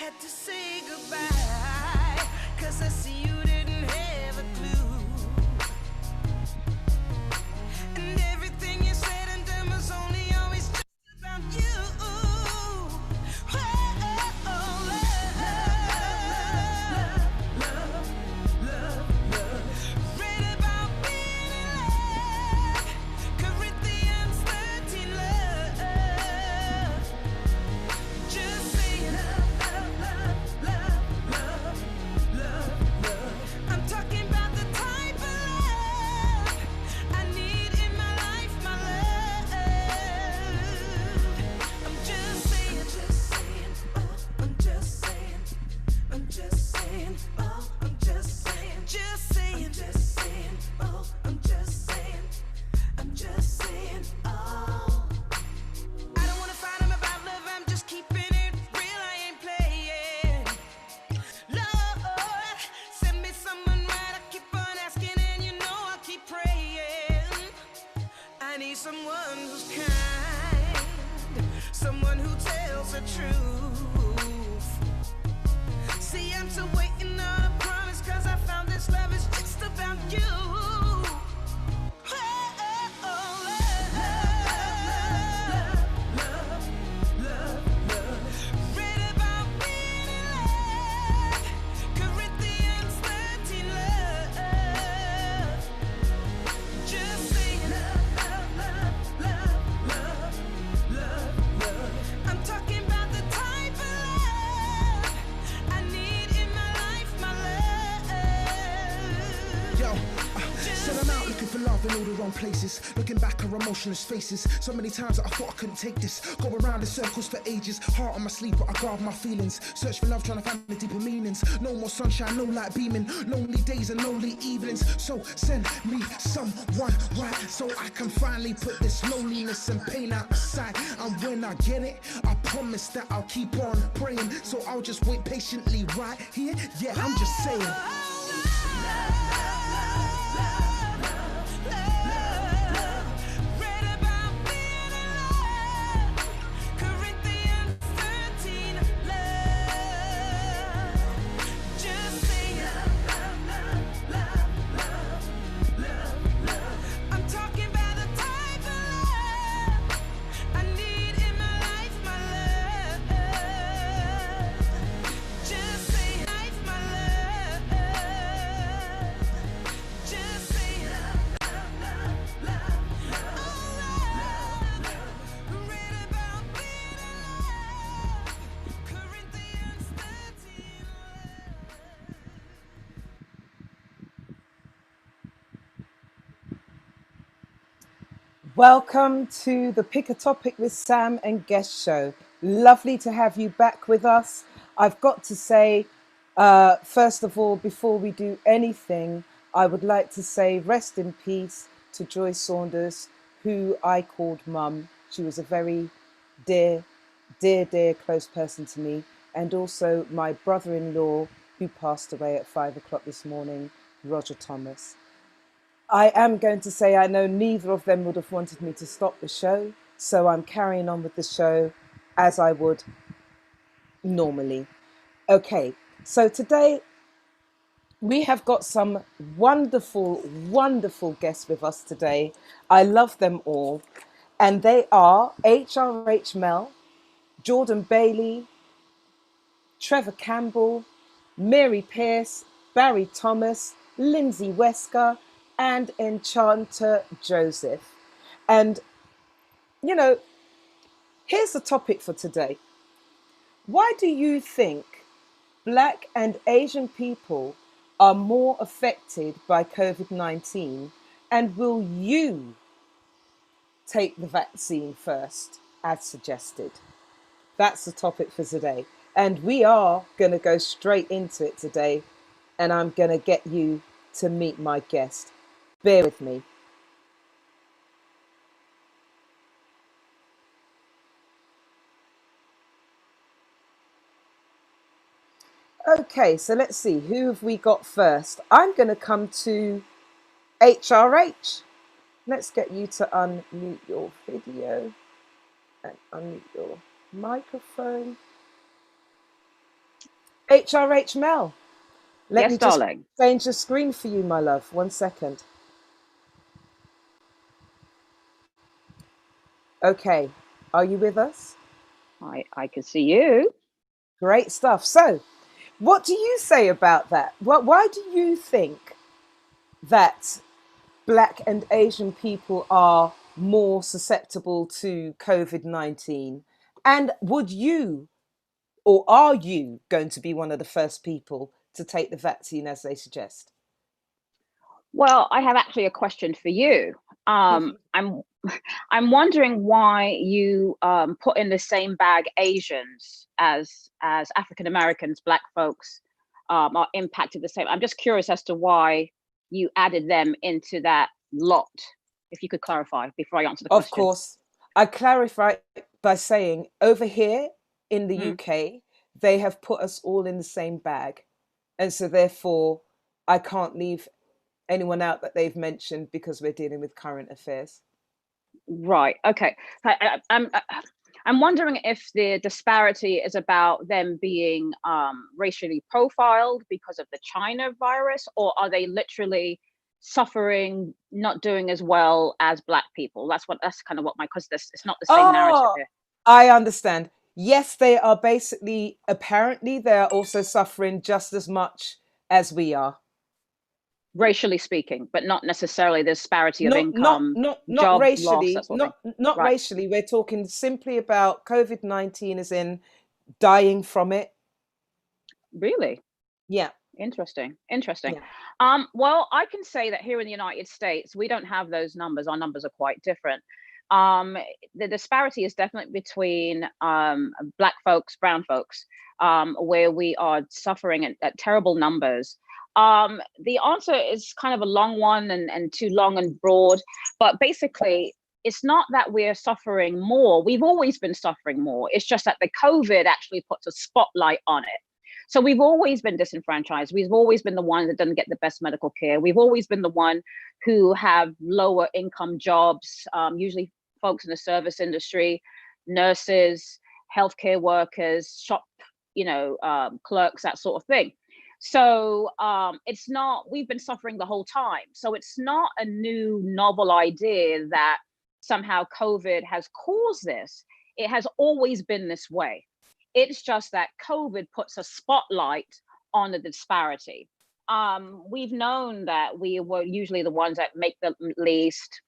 had to say goodbye, 'cause I see you didn't have a clue. And everything you said and done was only always just about you. Someone who's kind, someone who tells the truth. See, I'm still waiting on a promise, 'cause I found this love is just about you. In all the wrong places, looking back at emotionless faces. So many times that I thought I couldn't take this. Go around in circles for ages, heart on my sleeve, but I guard my feelings. Search for love, trying to find the deeper meanings. No more sunshine, no light beaming. Lonely days and lonely evenings. So send me someone right, so I can finally put this loneliness and pain out aside. And when I get it, I promise that I'll keep on praying. So I'll just wait patiently right here. Yeah, I'm just saying. Welcome to the Pick a Topic with Sam and Guest show. Lovely to have you back with us. I've got to say, first of all, before we do anything, I would like to say rest in peace to Joy Saunders, who I called Mum. She was a very dear, close person to me. And also my brother-in-law, who passed away at 5 o'clock this morning, Roger Thomas. I am going to say I know neither of them would have wanted me to stop the show, so I'm carrying on with the show as I would normally. Okay, so today we have got some wonderful, wonderful guests with us today. I love them all, and they are HRH Mel, Jordan Bailey, Trevor Campbell, Mary Pierce, Barry Thomas, Lindsay Wesker, and Enchanter Joseph. And, you know, here's the topic for today. Why do you think Black and Asian people are more affected by COVID-19? And will you take the vaccine first, as suggested? That's the topic for today. And we are going to go straight into it today. And I'm going to get you to meet my guest. Bear with me. Okay, so let's see. Who have we got first? I'm going to come to HRH. Let's get you to unmute your video and unmute your microphone. HRH Mel, let Yes, me just darling. change the screen for you, my love. 1 second. Okay, are you with us? I can see you. Great stuff. So, what do you say about that? Why do you think that Black and Asian people are more susceptible to COVID-19? And would you, or are you going to be one of the first people to take the vaccine as they suggest? Well, I have actually a question for you. I'm I'm wondering why you put in the same bag Asians as African Americans, Black folks are impacted the same. I'm just curious as to why you added them into that lot. If you could clarify before I answer the Of question. course, I clarify by saying over here in the Mm, UK, they have put us all in the same bag. And so, therefore, I can't leave anyone out that they've mentioned because we're dealing with current affairs. right. Okay. I'm wondering if the disparity is about them being racially profiled because of the China virus, or are they literally suffering, not doing as well as Black people? That's kind of what my, because this it's not the same narrative Oh, here. I understand. Yes, they are basically, apparently, they are also suffering just as much as we are. Racially speaking, but not necessarily the disparity of Not, not, income, not, not job loss, that racially, sort of thing. not Right. racially. We're talking simply about COVID-19 as in dying from it. Really? Yeah, Interesting. Interesting. yeah. Well, I can say that here in the United States, we don't have those numbers. Our numbers are quite different. The disparity is definitely between Black folks, brown folks, where we are suffering at terrible numbers. The answer is kind of a long one and too long and broad, but basically, it's not that we're suffering more. We've always been suffering more. It's just that the COVID actually puts a spotlight on it. So we've always been disenfranchised. We've always been the one that doesn't get the best medical care. We've always been the one who have lower income jobs, usually folks in the service industry, nurses, healthcare workers, shop, clerks, that sort of thing. So it's not, we've been suffering the whole time. So it's not a new novel idea that somehow COVID has caused this. It has always been this way. It's just that COVID puts a spotlight on the disparity. We've known that we were usually the ones that make the least,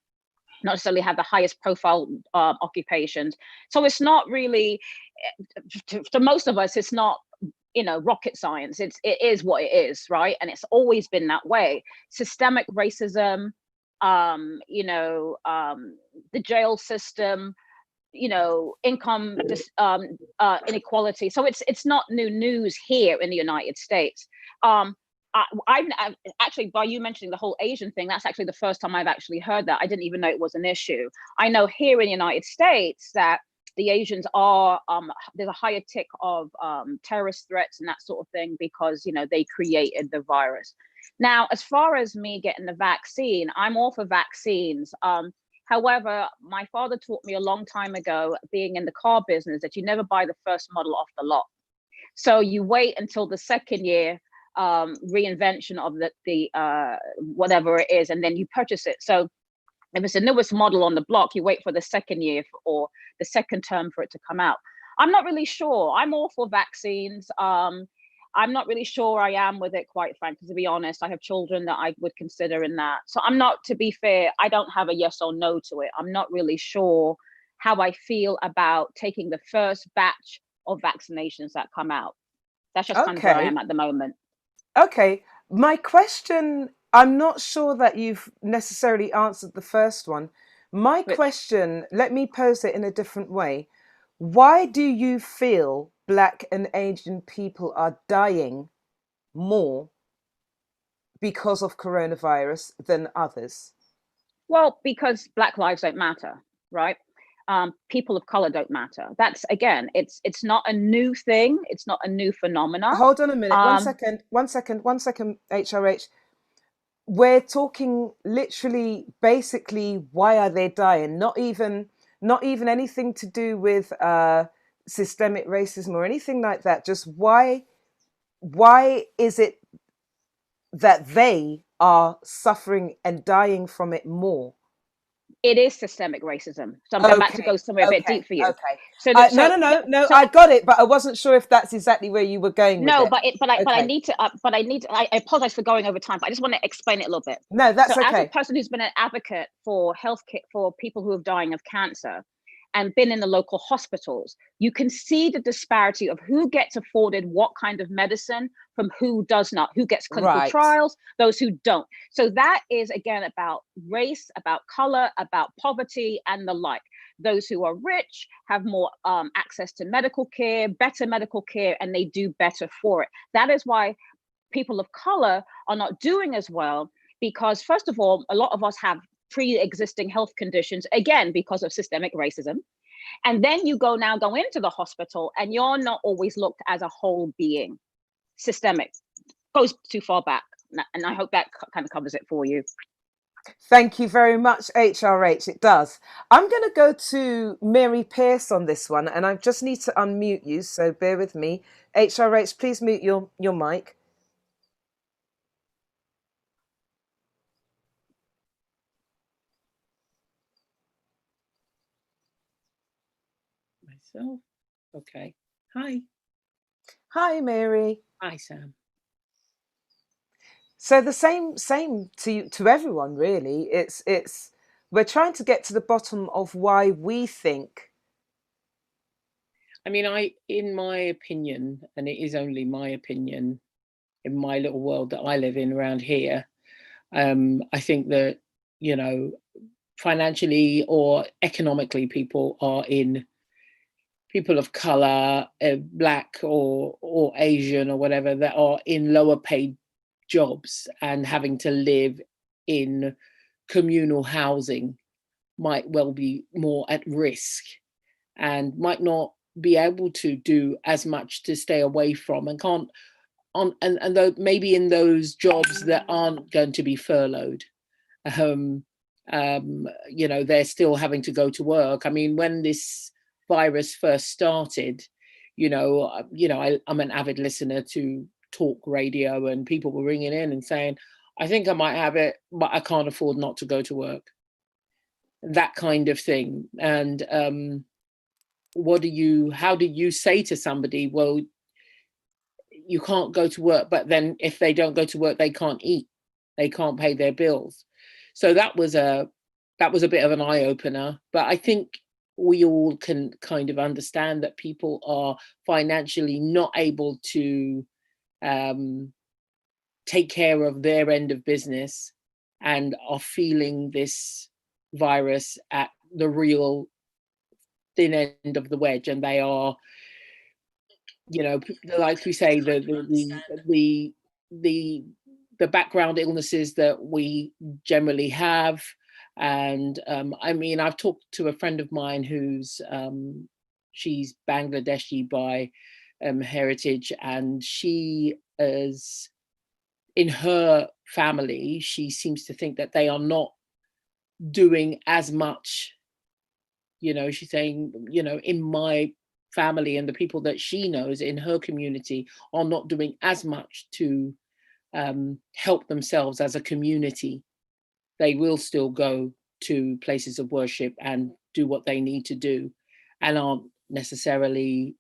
not necessarily have the highest profile occupations. So it's not really, to most of us, it's not rocket science. It is what it is, right? And it's always been that way. Systemic racism, the jail system, income inequality. So it's not new news here in the United States. I've actually, by you mentioning the whole Asian thing, that's actually the first time I've actually heard that. I didn't even know it was an issue. I know here in the United States that the Asians are there's a higher tick of terrorist threats and that sort of thing because they created the virus. Now, as far as me getting the vaccine, I'm all for vaccines. However, my father taught me a long time ago, being in the car business, that you never buy the first model off the lot. So you wait until the second year reinvention of the whatever it is, and then you purchase it. So if it's the newest model on the block, you wait for the second year or the second term for it to come out. I'm not really sure. I'm all for vaccines. I'm not really sure I am with it, quite frankly, to be honest. I have children that I would consider in that. So I'm not, to be fair, I don't have a yes or no to it. I'm not really sure how I feel about taking the first batch of vaccinations that come out. That's just kind of where I Okay, am at the moment. okay. My question, I'm not sure that you've necessarily answered the first one. My But question, let me pose it in a different way. Why do you feel Black and Asian people are dying more because of coronavirus than others? well, because Black lives don't matter, right? People of color don't matter. That's, again, it's not a new thing. It's not a new phenomena. Hold on a minute. One Um, second. 1 second. 1 second. HRH. We're talking literally, basically, why are they dying? Not even anything to do with systemic racism or anything like that. Just why? why is it that they are suffering and dying from it more? It is systemic racism. So I'm about to Okay, go somewhere a bit okay, deep for you. okay. So, No, no, no, no. so I got it, but I wasn't sure if that's exactly where you were going with no, it. but I Okay. need to, I apologize for going over time, but I just want to explain it a little bit. No, So that's as a okay. person who's been an advocate for healthcare for people who are dying of cancer and been in the local hospitals, you can see the disparity of who gets afforded what kind of medicine from who does not, who gets clinical Right. trials, those who don't. So that is again about race, about color, about poverty, and the like. Those who are rich have more access to medical care, better medical care, and they do better for it. That is why people of color are not doing as well, because first of all, a lot of us have pre-existing health conditions, again because of systemic racism, and then you go into the hospital and you're not always looked as a whole being. Systemic goes too far back, and I hope that kind of covers it for you. Thank you very much, HRH. It does. I'm going to go to Mary Pierce on this one, and I just need to unmute you, so bear with me. HRH, please mute your mic. Myself. Okay. Hi. Hi, Mary. Hi, Sam. So the same to everyone, really. It's we're trying to get to the bottom of why we think. I mean, in my opinion, and it is only my opinion, in my little world that I live in around here, I think that, you know, financially or economically, people of color, black or Asian or whatever, that are in lower paid jobs and having to live in communal housing might well be more at risk and might not be able to do as much to stay away from and can't on and though maybe in those jobs that aren't going to be furloughed, um they're still having to go to work. I mean, when this virus first started, I'm an avid listener to talk radio, and people were ringing in and saying, I think I might have it, but I can't afford not to go to work, that kind of thing. And how do you say to somebody, well, you can't go to work, but then if they don't go to work, they can't eat, they can't pay their bills. So that was a bit of an eye opener. But I think we all can kind of understand that people are financially not able to take care of their end of business and are feeling this virus at the real thin end of the wedge, and they are, like we say, the the the background illnesses that we generally have. And I mean, I've talked to a friend of mine who's she's Bangladeshi by heritage, and she is, in her family, she seems to think that they are not doing as much. She's saying, in my family and the people that she knows in her community are not doing as much to help themselves as a community. They will still go to places of worship and do what they need to do, and aren't necessarily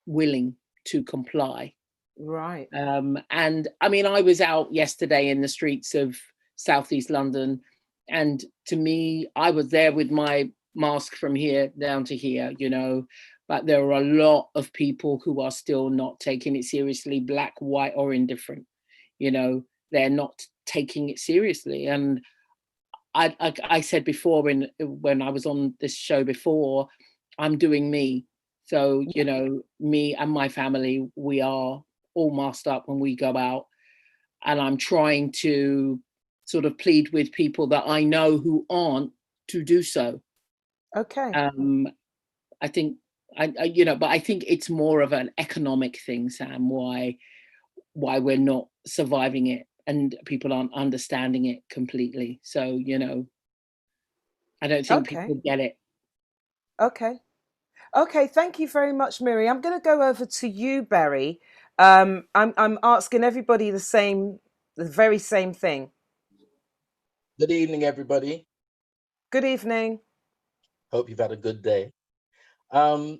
willing to comply. Right. And I mean, I was out yesterday in the streets of Southeast London, and to me, I was there with my mask from here down to here, but there are a lot of people who are still not taking it seriously, black, white, or indifferent. They're not taking it seriously. And I said before, when I was on this show before, I'm doing me. So, me and my family, we are all masked up when we go out. And I'm trying to sort of plead with people that I know who aren't to do so. Okay. I think, but I think it's more of an economic thing, Sam, why we're not surviving it and people aren't understanding it completely. So, I don't think Okay. people get it. Okay. Okay. Thank you very much, Miri. I'm going to go over to you, Barry. I'm asking everybody the very same thing. Good evening, everybody. Good evening. Hope you've had a good day. Um,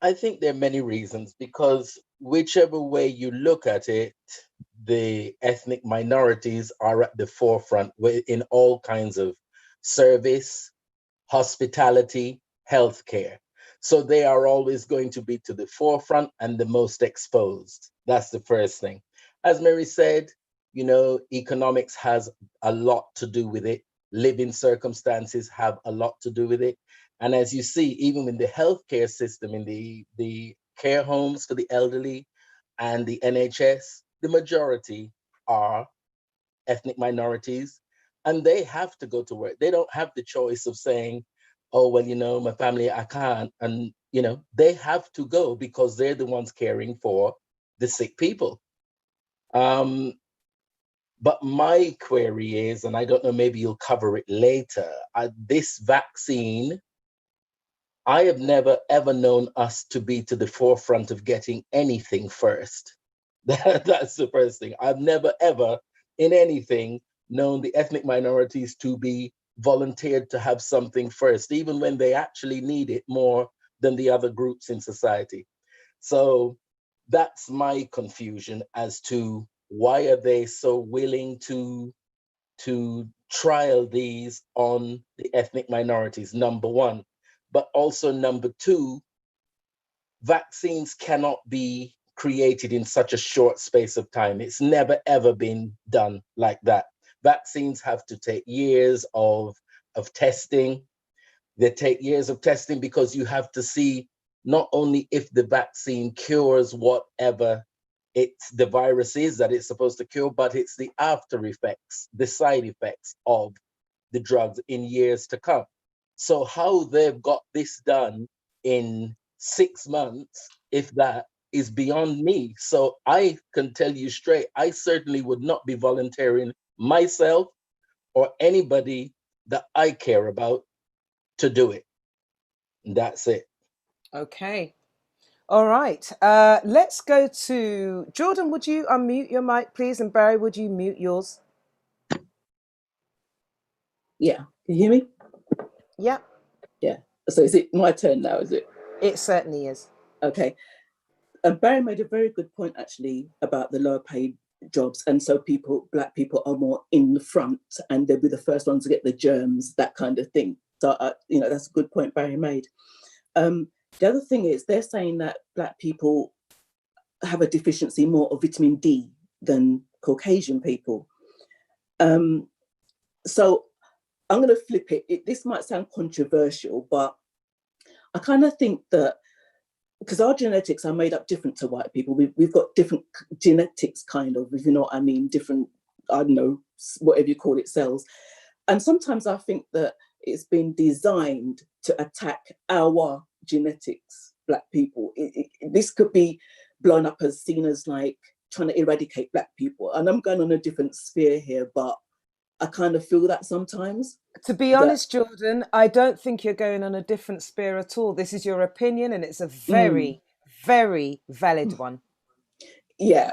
I think there are many reasons because whichever way you look at it, the ethnic minorities are at the forefront in all kinds of service, hospitality, healthcare. So they are always going to be to the forefront and the most exposed. That's the first thing. As Mary said, economics has a lot to do with it. Living circumstances have a lot to do with it. And as you see, even in the healthcare system, in the care homes for the elderly and the NHS, the majority are ethnic minorities, and they have to go to work. They don't have the choice of saying, oh, well, my family, I can't. And, they have to go because they're the ones caring for the sick people. But my query is, and I don't know, maybe you'll cover it later, this vaccine, I have never, ever known us to be to the forefront of getting anything first. That's the first thing. I've never, ever in anything known the ethnic minorities to be volunteered to have something first, even when they actually need it more than the other groups in society. So that's my confusion as to why are they so willing to trial these on the ethnic minorities, number one. But also number two, vaccines cannot be created in such a short space of time. It's never, ever been done like that. Vaccines have to take years of testing. They take years of testing because you have to see not only if the vaccine cures whatever the virus is that it's supposed to cure, but it's the after effects, the side effects of the drugs in years to come. So how they've got this done in 6 months, if that, is beyond me. So I can tell you straight, I certainly would not be volunteering myself or anybody that I care about to do it. And that's it. Okay. All right. Let's go to Jordan. Would you unmute your mic, please? And Barry, would you mute yours? Yeah. Can you hear me? Yeah. Yeah. So is it my turn now, is it? It certainly is. Okay. Barry made a very good point actually about the lower paid jobs, and so black people are more in the front and they'll be the first ones to get the germs, that kind of thing. So that's a good point Barry made. The other thing is they're saying that black people have a deficiency more of vitamin D than Caucasian people. So I'm going to flip it. This might sound controversial, but I kind of think that because our genetics are made up different to white people, we've got different genetics, kind of, if you know what I mean, different, I don't know, whatever you call it, cells. And sometimes I think that it's been designed to attack our genetics, black people. This could be blown up as seen as like trying to eradicate black people. And I'm going on a different sphere here, but I kind of feel that sometimes. To be honest, Jordan, I don't think you're going on a different spear at all. This is your opinion, and it's a very, very valid one. Yeah,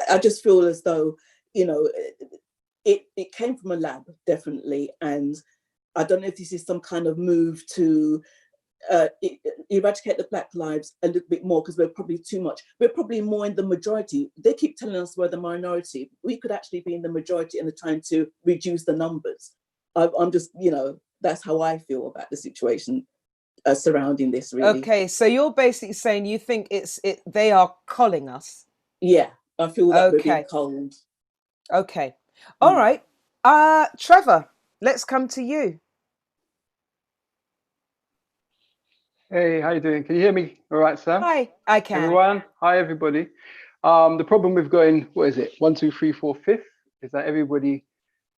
I just feel as though, it came from a lab, definitely. And I don't know if this is some kind of move to eradicate the black lives a little bit more, because we're probably too much. We're probably more in the majority. They keep telling us we're the minority. We could actually be in the majority and they're trying to reduce the numbers. I'm just, that's how I feel about the situation surrounding this, really. Okay, so you're basically saying you think they are calling us. Yeah, I feel that we're being cold. Okay. All right. Trevor, let's come to you. Hey, how you doing? Can you hear me all right, Sam? Hi, I can. Everyone, hi, everybody. The problem with going, what is it, 1, 2, 3, 4, 5th, is that everybody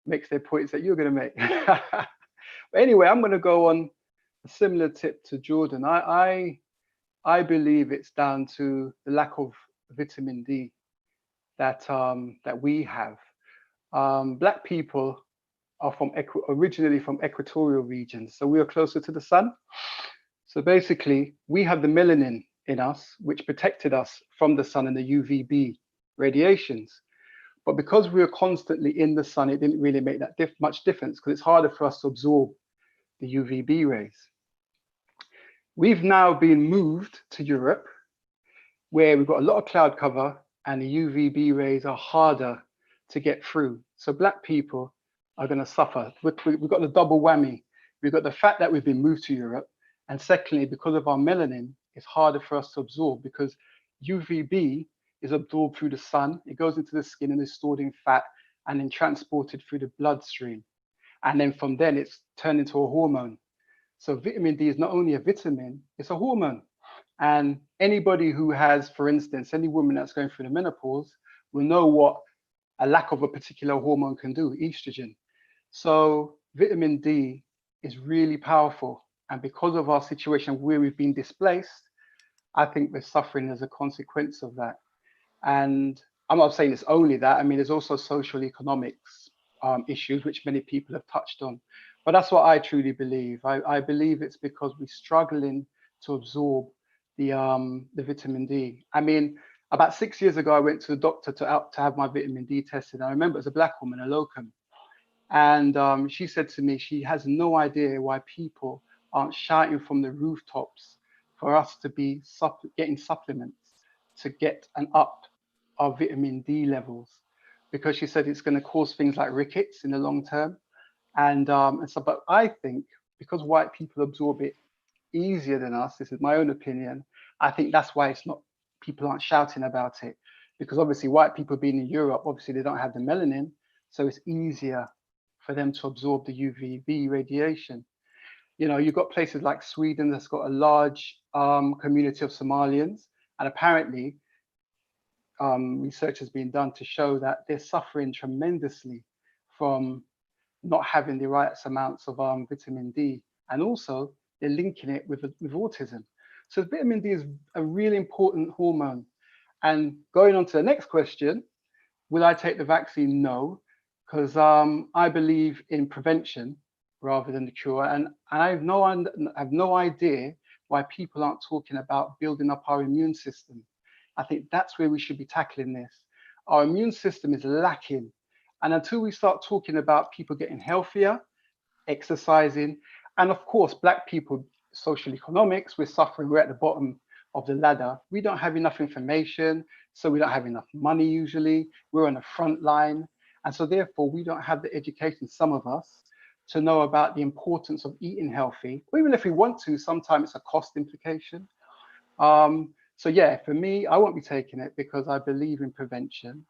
makes their points that you're going to make. But anyway, I'm going to go on a similar tip to Jordan. I believe it's down to the lack of vitamin D that we have. Black people are originally from equatorial regions, so we are closer to the sun. So basically, we have the melanin in us, which protected us from the sun and the UVB radiations. But because we were constantly in the sun, it didn't really make that much difference because it's harder for us to absorb the UVB rays. We've now been moved to Europe, where we've got a lot of cloud cover and the UVB rays are harder to get through. So Black people are going to suffer. We've got the double whammy. We've got the fact that we've been moved to Europe. And secondly, because of our melanin, it's harder for us to absorb because UVB is absorbed through the sun. It goes into the skin and is stored in fat and then transported through the bloodstream. And then from then it's turned into a hormone. So vitamin D is not only a vitamin, it's a hormone. And anybody who has, for instance, any woman that's going through the menopause will know what a lack of a particular hormone can do, estrogen. So vitamin D is really powerful. And because of our situation where we've been displaced, I think we're suffering as a consequence of that. And I'm not saying it's only that. I mean, there's also social economics issues, which many people have touched on. But that's what I truly believe. I believe it's because we're struggling to absorb the vitamin D. I mean, about 6 years ago, I went to the doctor to have my vitamin D tested. I remember as a Black woman, a locum. And she said to me, she has no idea why people aren't shouting from the rooftops for us to be getting supplements to get and up our vitamin D levels, because she said it's going to cause things like rickets in the long term. And so, but I think because white people absorb it easier than us, this is my own opinion, I think that's why people aren't shouting about it, because obviously white people being in Europe, obviously they don't have the melanin, so it's easier for them to absorb the UVB radiation. You know, you've got places like Sweden that's got a large community of Somalians, and apparently research has been done to show that they're suffering tremendously from not having the right amounts of vitamin D, and also they're linking it with autism. So vitamin D is a really important hormone. And going on to the next question, will I take the vaccine? No, because I believe in prevention rather than the cure. And I have no idea why people aren't talking about building up our immune system. I think that's where we should be tackling this. Our immune system is lacking. And until we start talking about people getting healthier, exercising, and of course, Black people, social economics, we're suffering, we're at the bottom of the ladder. We don't have enough information, so we don't have enough money usually. We're on the front line. And so therefore, we don't have the education, some of us, to know about the importance of eating healthy. Or even if we want to, sometimes it's a cost implication. So yeah, for me, I won't be taking it because I believe in prevention,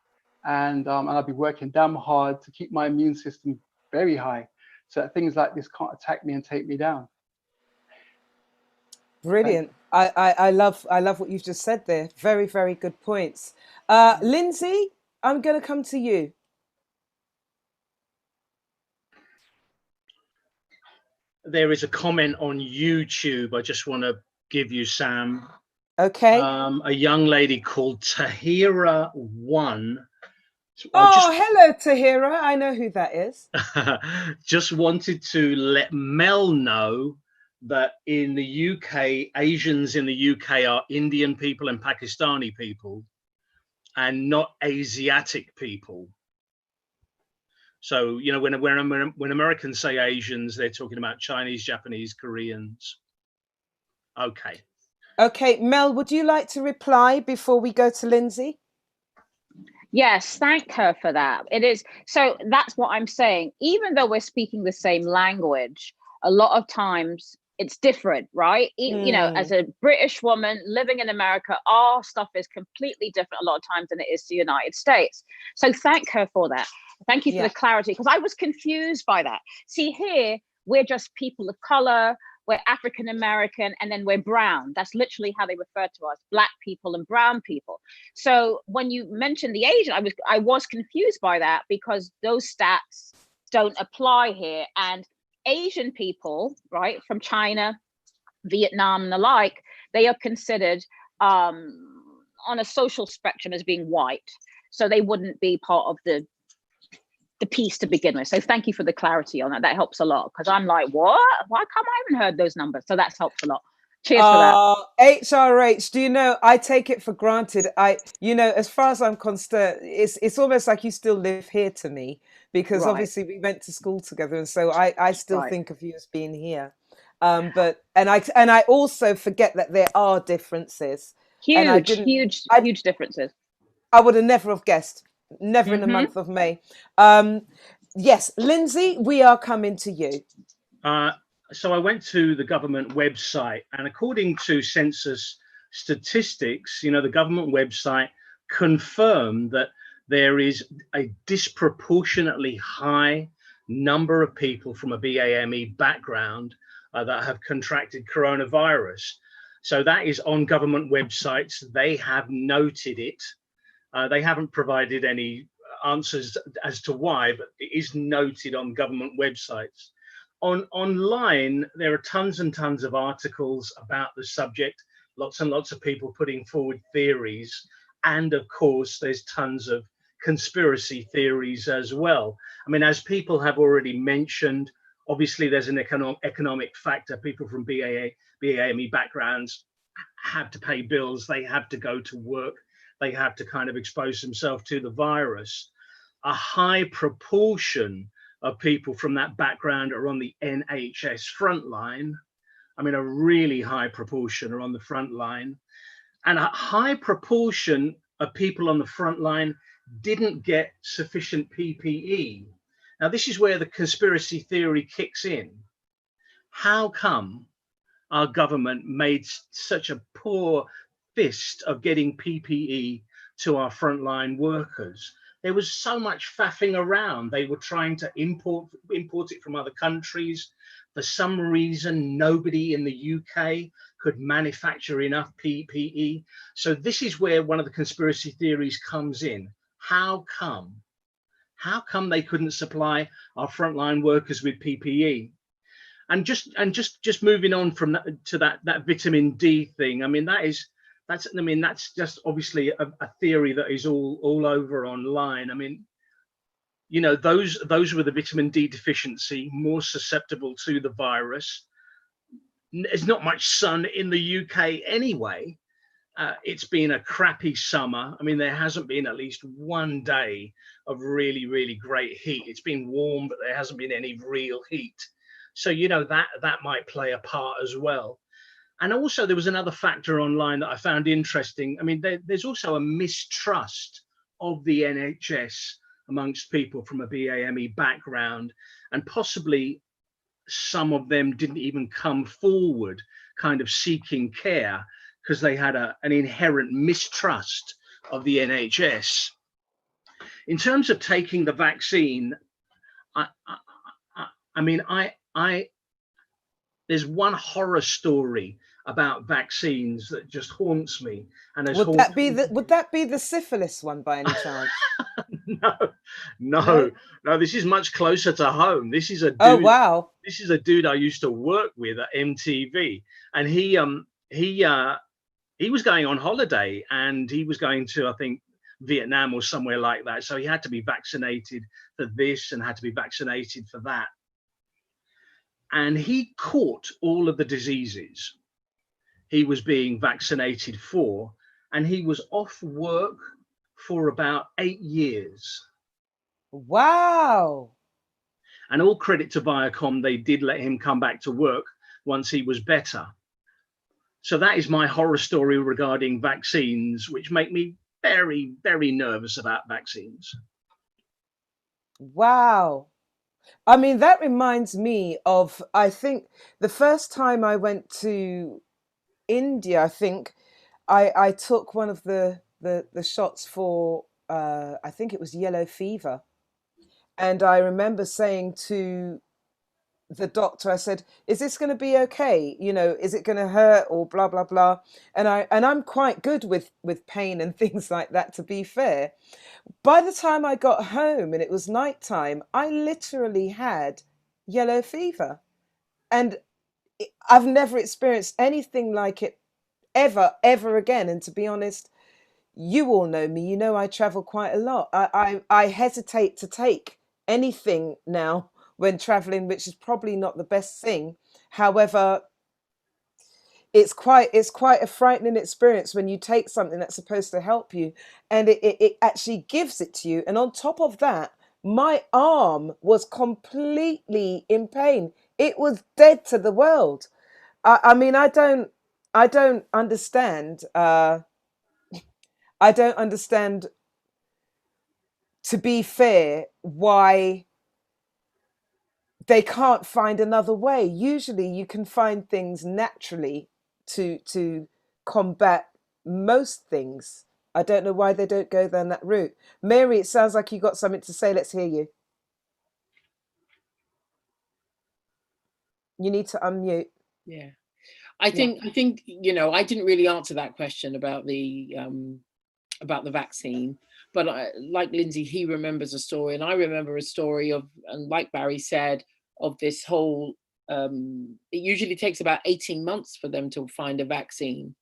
and I'll be working damn hard to keep my immune system very high, so that things like this can't attack me and take me down. Brilliant. I love what you've just said there. Very, very good points. Lindsay, I'm going to come to you. There is a comment on YouTube I just want to give you, Sam. Okay. A young lady called Tahira1. Hello, Tahira. I know who that is. Just wanted to let Mel know that in the UK, Asians in the UK are Indian people and Pakistani people, and not Asiatic people. So, you know, when Americans say Asians, they're talking about Chinese, Japanese, Koreans. Okay. Okay, Mel, would you like to reply before we go to Lindsay? Yes, thank her for that. It is. So that's what I'm saying. Even though we're speaking the same language, a lot of times it's different, right? You know, as a British woman living in America, our stuff is completely different a lot of times than it is to the United States. So thank her for that. Thank you for the clarity, because I was confused by that. See, here, we're just people of color, we're African American, and then we're brown. That's literally how they refer to us, Black people and brown people. So when you mentioned the Asian, I was confused by that, because those stats don't apply here. And Asian people, right, from China, Vietnam, and the like, they are considered on a social spectrum as being white. So they wouldn't be part of the piece to begin with. So thank you for the clarity on that. That helps a lot, because I'm like, what? Why come I haven't heard those numbers? So that helps a lot. Cheers for that. HRH, do you know, I take it for granted. As far as I'm concerned, it's almost like you still live here to me, because Right, obviously we went to school together, and so I still right. think of you as being here. And I also forget that there are differences, and I Huge, didn't huge, I huge differences. I would have never have guessed, never in the Hmm. month of May. Yes, Lindsay, we are coming to you. So I went to the government website, and according to census statistics, the government website confirmed that there is a disproportionately high number of people from a BAME background that have contracted coronavirus. So that is on government websites. They have noted it. They haven't provided any answers as to why, but it is noted on government websites. Online, there are tons and tons of articles about the subject, lots and lots of people putting forward theories. And of course, there's tons of conspiracy theories as well. I mean, as people have already mentioned, obviously there's an economic factor. People from BAME backgrounds have to pay bills, they have to go to work, they have to kind of expose themselves to the virus. A high proportion of people from that background are on the NHS front line. I mean, a really high proportion are on the front line. And a high proportion of people on the front line didn't get sufficient PPE. Now, this is where the conspiracy theory kicks in. How come our government made such a poor fist of getting PPE to our frontline workers? There was so much faffing around. They were trying to import it from other countries. For some reason, nobody in the UK could manufacture enough PPE. So this is where one of the conspiracy theories comes in. How come? How come they couldn't supply our frontline workers with PPE? And just moving on from that to that vitamin D thing. I mean, that's just obviously a theory that is all over online. I mean, those with the vitamin D deficiency, more susceptible to the virus. There's not much sun in the UK anyway. It's been a crappy summer. I mean, there hasn't been at least one day of really, really great heat. It's been warm, but there hasn't been any real heat. So, that might play a part as well. And also, there was another factor online that I found interesting. I mean, there's also a mistrust of the NHS amongst people from a BAME background, and possibly some of them didn't even come forward kind of seeking care because they had an inherent mistrust of the NHS. In terms of taking the vaccine, I mean, there's one horror story about vaccines that just haunts me, and Would that be the syphilis one by any chance? no, No? no. This is much closer to home. This is a dude. Oh, wow. This is a dude I used to work with at MTV, and he was going on holiday, and he was going to, I think, Vietnam or somewhere like that. So he had to be vaccinated for this and had to be vaccinated for that. And he caught all of the diseases he was being vaccinated for, and he was off work for about 8 years. Wow. And all credit to Viacom, they did let him come back to work once he was better. So that is my horror story regarding vaccines, which make me very, very nervous about vaccines. Wow. I mean, that reminds me of, I think, the first time I went to India, I think I took one of the shots for, I think it was yellow fever. And I remember saying to the doctor, I said, "Is this going to be okay? Is it going to hurt or blah blah blah?" And I'm quite good with pain and things like that, to be fair. By the time I got home and it was nighttime, I literally had yellow fever, and I've never experienced anything like it ever again. And to be honest, you all know me. You know I travel quite a lot. I hesitate to take anything now when traveling, which is probably not the best thing. However, it's quite a frightening experience when you take something that's supposed to help you and it actually gives it to you. And on top of that, my arm was completely in pain. It was dead to the world. I mean, I don't understand. I don't understand, to be fair, why they can't find another way. Usually you can find things naturally to combat most things. I don't know why they don't go down that route. Mary, it sounds like you got something to say. Let's hear you. You need to unmute. Yeah. I Yeah. think, you know, I didn't really answer that question about the vaccine, but like Lindsay, he remembers a story, and I remember a story of, and like Barry said, of this whole. It usually takes about 18 months for them to find a vaccine,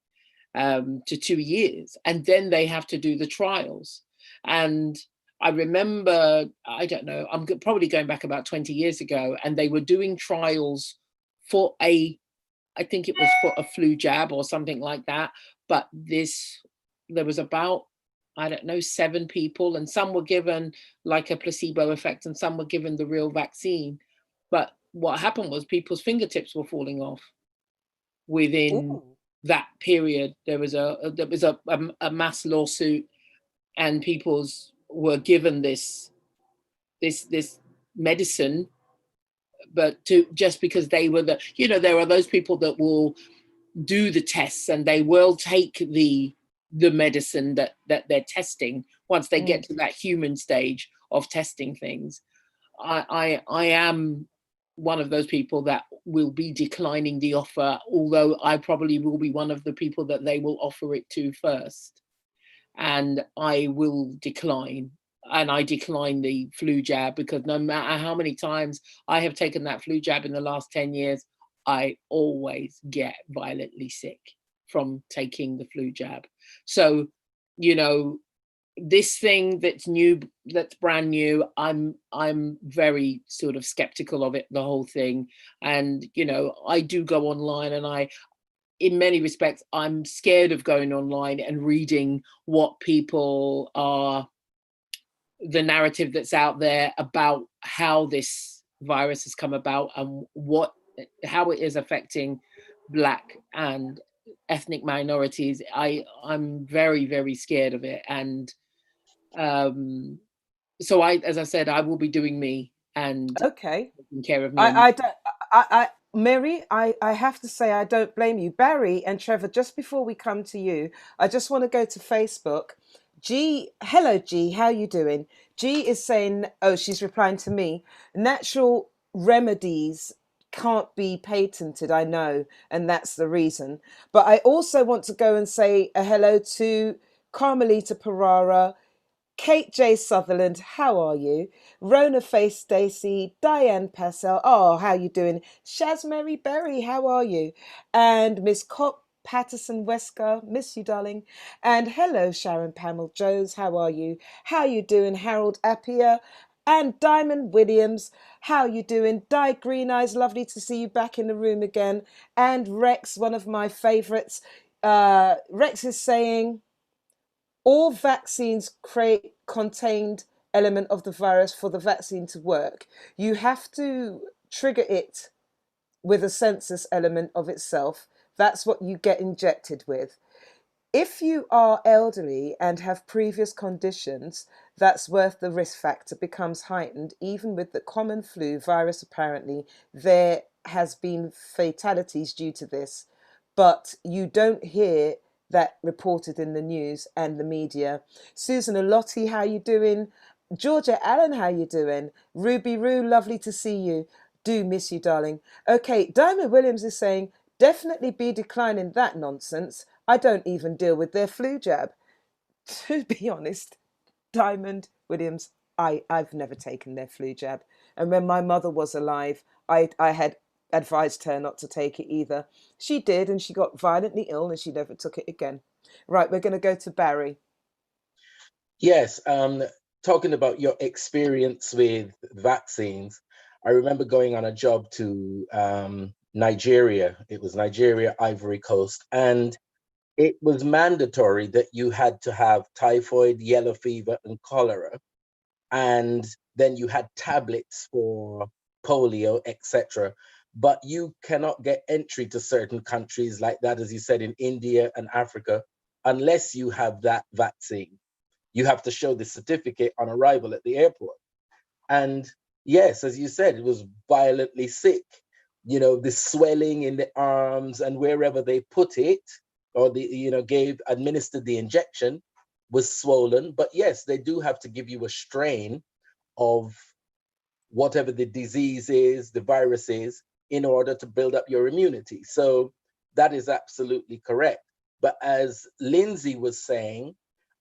to 2 years, and then they have to do the trials. And I remember, I don't know, I'm probably going back about 20 years ago, and they were doing trials for I think it was for a flu jab or something like that. But there was about, I don't know, 7 people, and some were given like a placebo effect and some were given the real vaccine. But what happened was people's fingertips were falling off within Ooh. that period. There was a mass lawsuit, and people's were given this medicine, but just because they were there are those people that will do the tests and they will take the medicine that they're testing once they get to that human stage of testing things. I am one of those people that will be declining the offer, although I probably will be one of the people that they will offer it to first, and I will decline. And I decline the flu jab because no matter how many times I have taken that flu jab in the last 10 years, I always get violently sick from taking the flu jab. So, you know, this thing that's new, that's brand new, I'm very sort of skeptical of it, the whole thing. And, you know, I do go online, and in many respects, I'm scared of going online and reading what people are, the narrative that's out there about how this virus has come about and how it is affecting Black and ethnic minorities. I'm very, very scared of it. And so as I said, I will be doing me and Okay. taking care of me. And I don't. Mary, I have to say I don't blame you. Barry and Trevor, just before we come to you, I just want to go to Facebook. Hello G, how you doing? G is saying, oh, she's replying to me. Natural remedies can't be patented, I know, and that's the reason. But I also want to go and say a hello to Carmelita Pereira, Kate J. Sutherland, how are you? Rona Face Stacy, Diane Passell, oh, how you doing? Shazmary Berry, how are you? And Miss Cop Patterson Wesker, miss you, darling. And hello, Sharon Pamela Jones, how are you? How you doing, Harold Appiah? And Diamond Williams, how you doing? Di Green Eyes, lovely to see you back in the room again. And Rex, one of my favourites. Rex is saying, all vaccines create contained element of the virus for the vaccine to work. You have to trigger it with a census element of itself. That's what you get injected with. If you are elderly and have previous conditions, that's worth the risk factor becomes heightened. Even with the common flu virus, apparently, there has been fatalities due to this, but you don't hear that reported in the news and the media. Susan Alotti, how you doing? Georgia Allen, how you doing? Ruby Roo, lovely to see you. Do miss you, darling. Okay, Diamond Williams is saying, definitely be declining that nonsense. I don't even deal with their flu jab. To be honest, Diamond Williams, I've never taken their flu jab. And when my mother was alive, I had advised her not to take it either. She did, and she got violently ill, and she never took it again. Right, we're going to go to Barry. Yes, talking about your experience with vaccines, I remember going on a job to Nigeria. It was Nigeria, Ivory Coast, and it was mandatory that you had to have typhoid, yellow fever, and cholera, and then you had tablets for polio, etc. But you cannot get entry to certain countries like that, as you said, in India and Africa, unless you have that vaccine. You have to show the certificate on arrival at the airport. And yes, as you said, it was violently sick. You know, the swelling in the arms and wherever they put it, or administered the injection, was swollen. But yes, they do have to give you a strain of whatever the disease is, the virus is, in order to build up your immunity. So that is absolutely correct. But as Lindsay was saying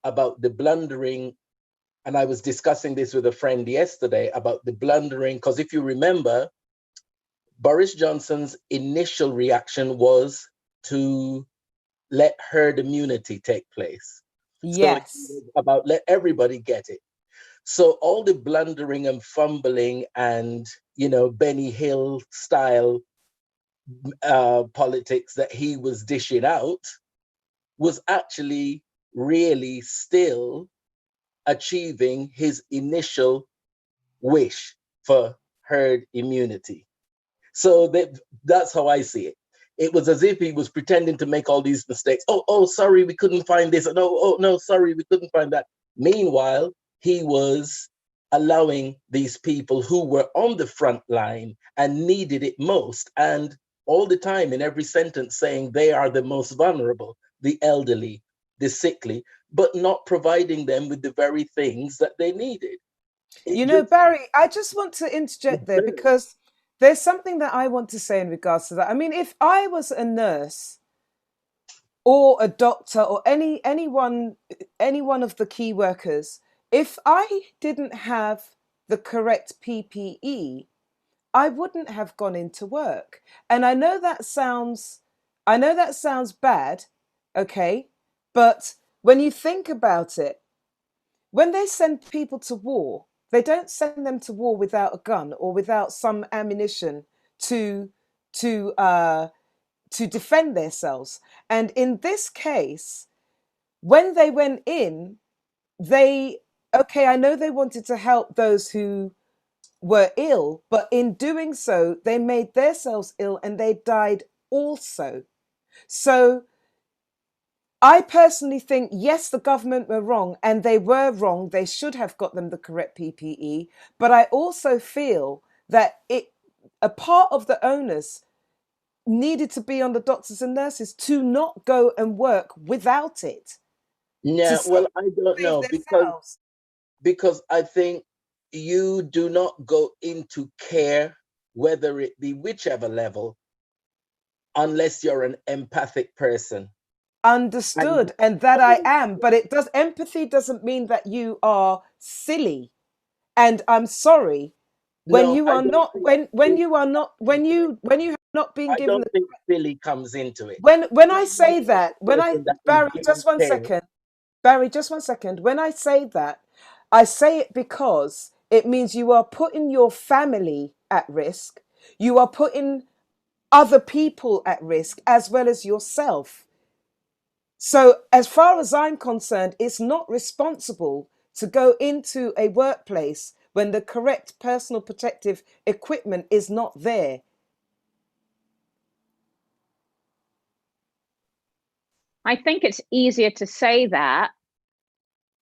about the blundering, and I was discussing this with a friend yesterday about the blundering, because if you remember, Boris Johnson's initial reaction was to let herd immunity take place. Yes. So about let everybody get it. So all the blundering and fumbling and, Benny Hill style politics that he was dishing out was actually really still achieving his initial wish for herd immunity. So that's how I see it. It was as if he was pretending to make all these mistakes. Oh, sorry, we couldn't find this. No, sorry, we couldn't find that. Meanwhile, he was allowing these people who were on the front line and needed it most, and all the time in every sentence saying they are the most vulnerable, the elderly, the sickly, but not providing them with the very things that they needed. Barry, I just want to interject there because there's something that I want to say in regards to that. I mean, if I was a nurse or a doctor or any one of the key workers, if I didn't have the correct PPE, I wouldn't have gone into work. And I know that sounds bad, okay? But when you think about it, when they send people to war, they don't send them to war without a gun or without some ammunition to defend themselves. And in this case, when they went in, I know they wanted to help those who were ill, but in doing so, they made themselves ill and they died also. So I personally think, yes, the government were wrong, and they were wrong. They should have got them the correct PPE. But I also feel that a part of the onus needed to be on the doctors and nurses to not go and work without it. Yeah, well, I don't know, because I think you do not go into care, whether it be whichever level, unless you're an empathic person. Understood, and that I am, but empathy doesn't mean that you are silly. And I'm sorry, when you have not been given I don't think silly comes into it. when I say that, Barry, just one second. When I say that, I say it because it means you are putting your family at risk. You are putting other people at risk as well as yourself. So, as far as I'm concerned, it's not responsible to go into a workplace when the correct personal protective equipment is not there. I think it's easier to say that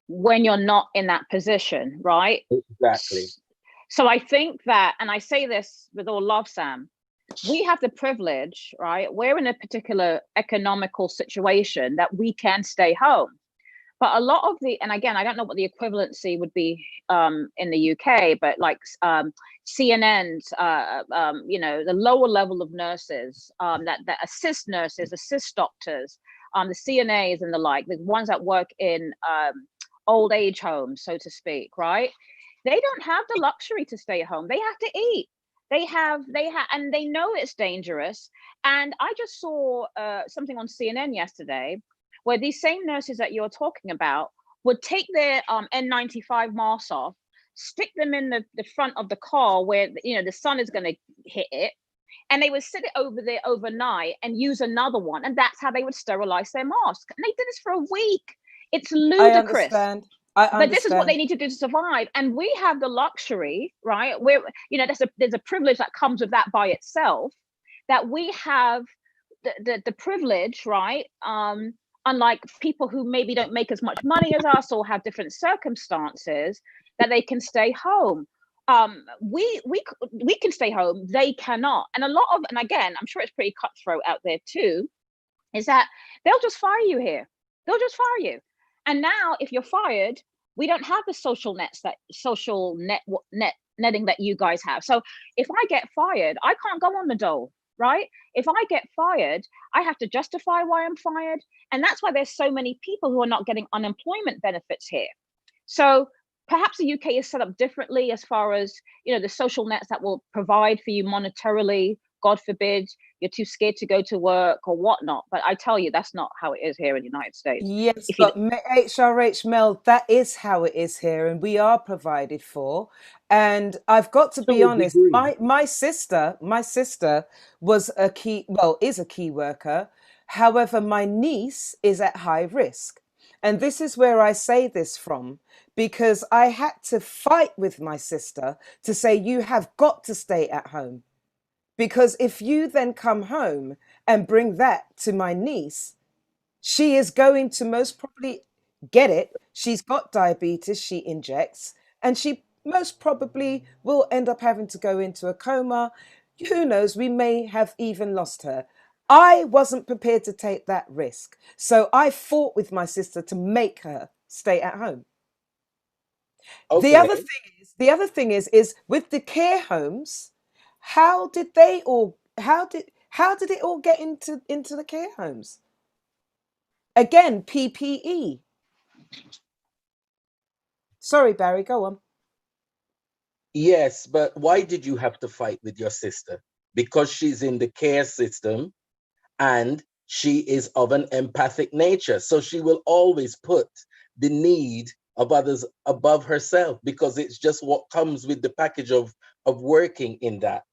when you're not in that position, right? Exactly. So I think that, and I say this with all love, Sam, we have the privilege, right? We're in a particular economical situation that we can stay home. But a lot of and again, I don't know what the equivalency would be in the UK, but like CNNs, the lower level of nurses that assist nurses, assist doctors, the CNAs and the like, the ones that work in old age homes, so to speak, right? They don't have the luxury to stay home. They have to eat. And they know it's dangerous. And I just saw something on CNN yesterday where these same nurses that you're talking about would take their N95 masks off, stick them in the front of the car where the sun is going to hit it, and they would sit it over there overnight and use another one, and that's how they would sterilize their mask. And they did this for a week. It's I ludicrous. understand. I But this is what they understand. need to do to survive. And we have the luxury, right? Where, you know, there's a privilege that comes with that by itself, that we have the privilege, right? Unlike people who maybe don't make as much money as us or have different circumstances, that they can stay home. We can stay home, they cannot. And a lot of, and again, I'm sure it's pretty cutthroat out there too, is that they'll just fire you here. They'll just fire you. And now if you're fired, we don't have the netting that you guys have. So if I get fired, I can't go on the dole, right? If I get fired, I have to justify why I'm fired. And that's why there's so many people who are not getting unemployment benefits here. So perhaps the UK is set up differently as far as, you know, the social nets that will provide for you monetarily. God forbid you're too scared to go to work or whatnot. But I tell you, that's not how it is here in the United States. Yes, If you, but HRH Mel, that is how it is here, and we are provided for. And I've got to To be a honest, degree. my sister was a key, well, is a key worker. However, my niece is at high risk. And this is where I say this from, because I had to fight with my sister to say, you have got to stay at home. Because if you then come home and bring that to my niece, she is going to most probably get it. She's got diabetes, she injects, and she most probably will end up having to go into a coma. Who knows? We may have even lost her. I wasn't prepared to take that risk. So I fought with my sister to make her stay at home. The Okay. other thing is with the care homes, how did they all how did it all get into the care homes? Again, PPE. Sorry, Barry, go on. Yes, but why did you have to fight with your sister? Because she's in the care system and she is of an empathic nature. So she will always put the need of others above herself because it's just what comes with the package of working in that.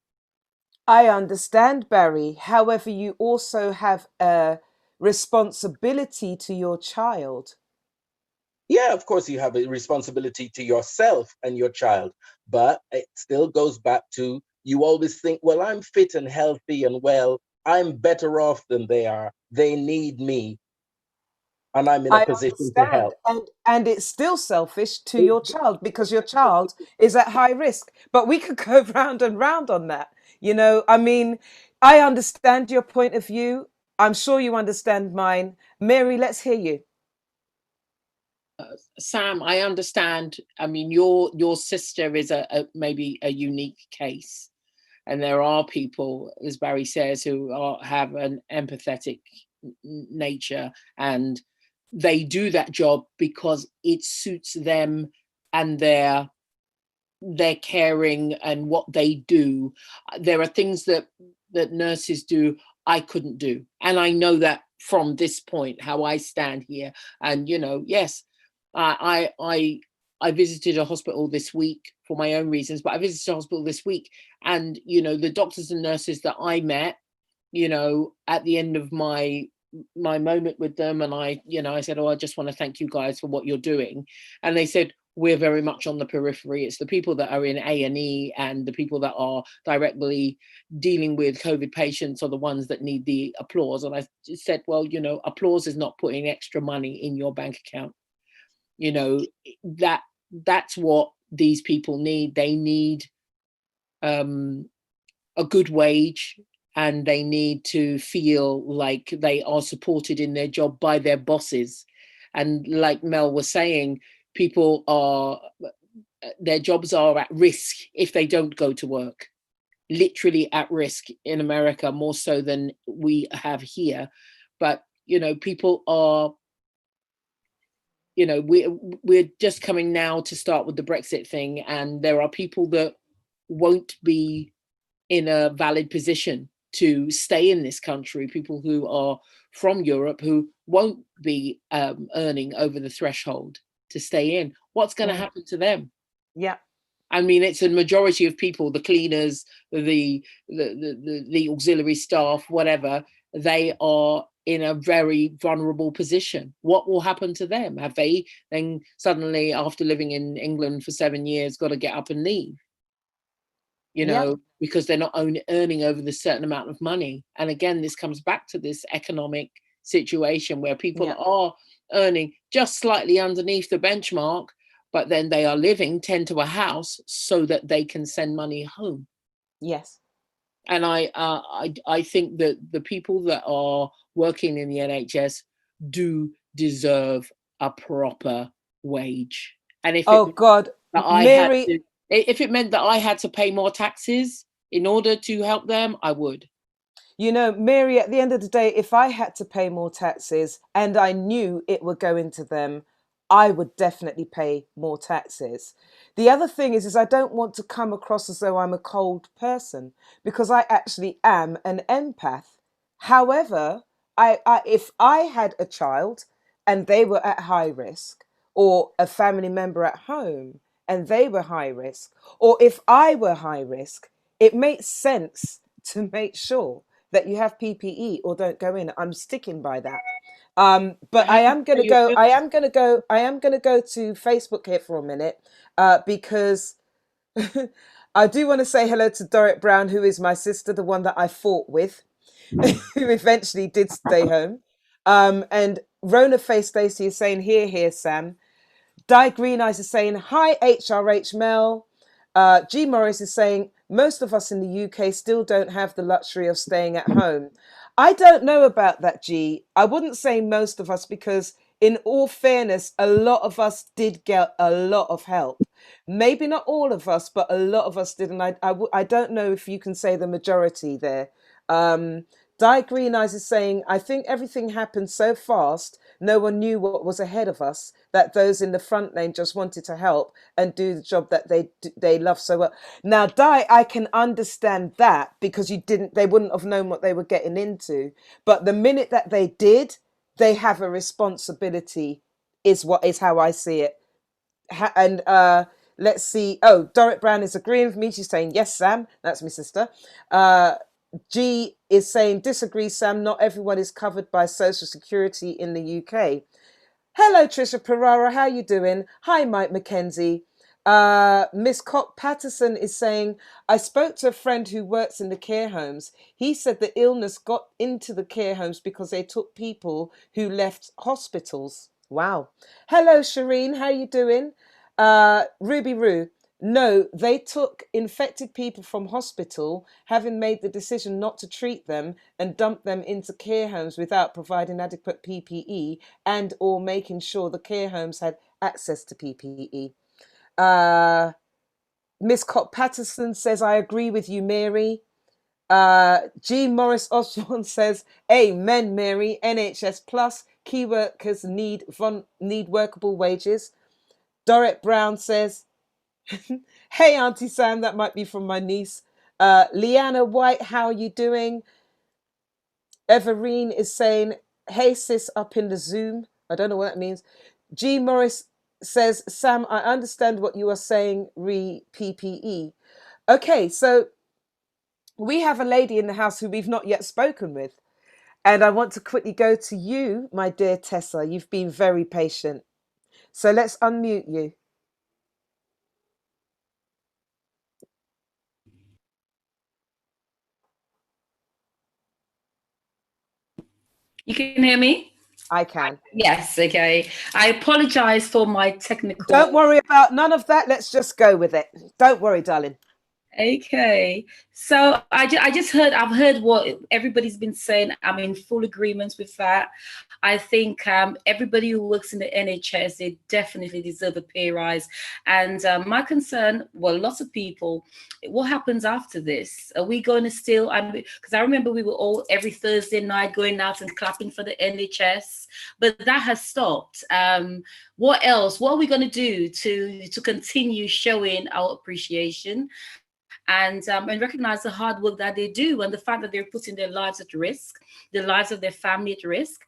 I understand, Barry. However, you also have a responsibility to your child. Yeah, of course, you have a responsibility to yourself and your child, but it still goes back to you always think, well, I'm fit and healthy and well, I'm better off than they are. They need me, and I'm in a I position to understand. help. And it's still selfish to your child because your child is at high risk. But we could go round and round on that. You know, I mean, I understand your point of view. I'm sure you understand mine. Mary, let's hear you. Sam, I understand. I mean, your sister is maybe a unique case, and there are people, as Barry says, who have an empathetic nature, and they do that job because it suits them and their caring and what they do. There are things that nurses do I couldn't do, and I know that from this point how I stand here. And yes, I visited a hospital this week for my own reasons, but I visited a hospital this week, and the doctors and nurses that I met, at the end of my moment with them, and I said, oh, I just want to thank you guys for what you're doing. And they said, we're very much on the periphery. It's the people that are in A&E and the people that are directly dealing with COVID patients are the ones that need the applause. And I said, well, applause is not putting extra money in your bank account. That's what these people need. They need a good wage, and they need to feel like they are supported in their job by their bosses. And like Mel was saying, their jobs are at risk if they don't go to work, literally at risk in America, more so than we have here. But people are, we're just coming now to start with the Brexit thing, and there are people that won't be in a valid position to stay in this country, people who are from Europe who won't be earning over the threshold to stay in. What's going to happen to them? Yeah. I mean, it's a majority of people, the cleaners, the auxiliary staff, whatever, they are in a very vulnerable position. What will happen to them? Have they then suddenly, after living in England for 7 years, got to get up and leave? You know, because they're not earning over the certain amount of money. And again, this comes back to this economic situation where people are earning just slightly underneath the benchmark, but then they are living 10 to a house so that they can send money home. Yes. And I think that the people that are working in the NHS do deserve a proper wage. And if God, Mary, if it meant that I had to pay more taxes in order to help them, I would. You know, Mary, at the end of the day, if I had to pay more taxes and I knew it would go into them, I would definitely pay more taxes. The other thing is I don't want to come across as though I'm a cold person, because I actually am an empath. However, if I had a child and they were at high risk, or a family member at home and they were high risk, or if I were high risk, it makes sense to make sure that you have PPE or don't go in. I'm sticking by that. But I am going to go to Facebook here for a minute, because I do want to say hello to Dorrit Brown, who is my sister, the one that I fought with, who eventually did stay home. And Rona Face Stacey is saying, here, Sam. Di Green Eyes is saying, hi, HRH Mel. G Morris is saying, most of us in the UK still don't have the luxury of staying at home. I don't know about that, G. I wouldn't say most of us, because in all fairness, a lot of us did get a lot of help. Maybe not all of us, but a lot of us did. And I don't know if you can say the majority there. Di Green Eyes is saying, I think everything happened so fast, no one knew what was ahead of us, that those in the front lane just wanted to help and do the job that they love so well. Now, Di, I can understand that, because they wouldn't have known what they were getting into. But the minute that they did, they have a responsibility, is how I see it. And let's see. Oh, Dorrit Brown is agreeing with me. She's saying, yes, Sam. That's my sister. G is saying, disagree, Sam. Not everyone is covered by Social Security in the UK. Hello, Trisha Perara. How you doing? Hi, Mike McKenzie. Miss Cock Patterson is saying, I spoke to a friend who works in the care homes. He said the illness got into the care homes because they took people who left hospitals. Wow. Hello, Shireen. How you doing? Ruby Roo. No, they took infected people from hospital, having made the decision not to treat them, and dumped them into care homes without providing adequate PPE and or making sure the care homes had access to PPE. Miss Cock Patterson says, I agree with you, Mary. G. Morris Osborne says, amen, Mary. NHS Plus, key workers need workable wages. Dorrit Brown says, hey, Auntie Sam, that might be from my niece. Leanna White, how are you doing? Everine is saying, hey, sis, up in the Zoom. I don't know what that means. G. Morris says, Sam, I understand what you are saying, re PPE. Okay, so we have a lady in the house who we've not yet spoken with. And I want to quickly go to you, my dear Tessa. You've been very patient. So let's unmute you. You can hear me? I can. Yes, okay. I apologize for my technical... Don't worry about none of that. Let's just go with it. Don't worry, darling. Okay, so I've heard what everybody's been saying. I'm in full agreement with that. I think everybody who works in the NHS, they definitely deserve a pay rise. And my concern, well, lots of people, what happens after this? Are we going to still, because I remember we were all every Thursday night going out and clapping for the NHS, but that has stopped. What else? What are we going to do to continue showing our appreciation and recognize the hard work that they do and the fact that they're putting their lives at risk, the lives of their family at risk?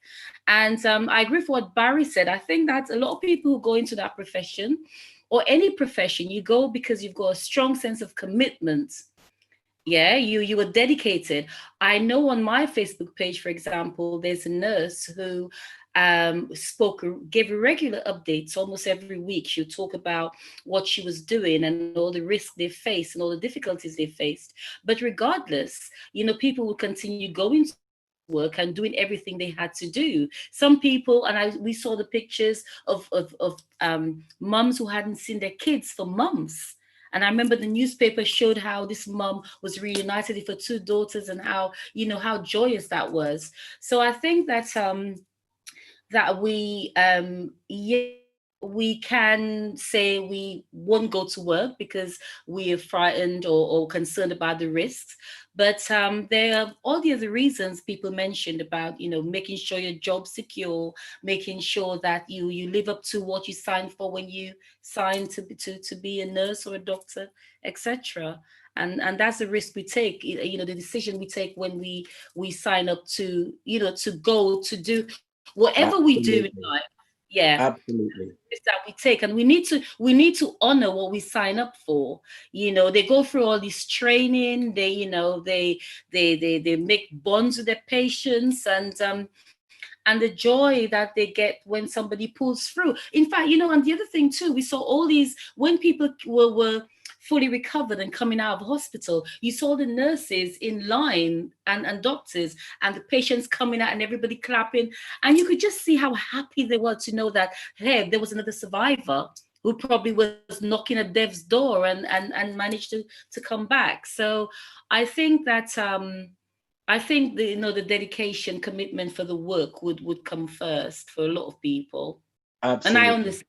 And I agree with what Barry said. I think that a lot of people who go into that profession, or any profession, you go because you've got a strong sense of commitment. Yeah, you were dedicated. I know on my Facebook page, for example, there's a nurse who gave regular updates almost every week. She'll talk about what she was doing and all the risks they faced and all the difficulties they faced. But regardless, people will continue going to work and doing everything they had to do. Some people, and we saw the pictures of mums who hadn't seen their kids for months. And I remember the newspaper showed how this mom was reunited with her two daughters and how joyous that was. So I think that we can say we won't go to work because we are frightened or concerned about the risks. But there are all the other reasons people mentioned about, making sure your job's secure, making sure that you live up to what you signed for when you signed to be a nurse or a doctor, etc. And that's the risk we take, the decision we take when we sign up to, to go to do whatever we do in Absolutely. life. Yeah, Absolutely. that we take, and we need to honor what we sign up for. They go through all this training, they make bonds with their patients, and the joy that they get when somebody pulls through. In fact, and the other thing too, we saw all these when people were fully recovered and coming out of hospital, you saw the nurses in line and doctors and the patients coming out and everybody clapping, and you could just see how happy they were to know that, hey, there was another survivor who probably was knocking at death's door and managed to come back. So I think that the dedication, commitment for the work would come first for a lot of people. And I Absolutely. understand.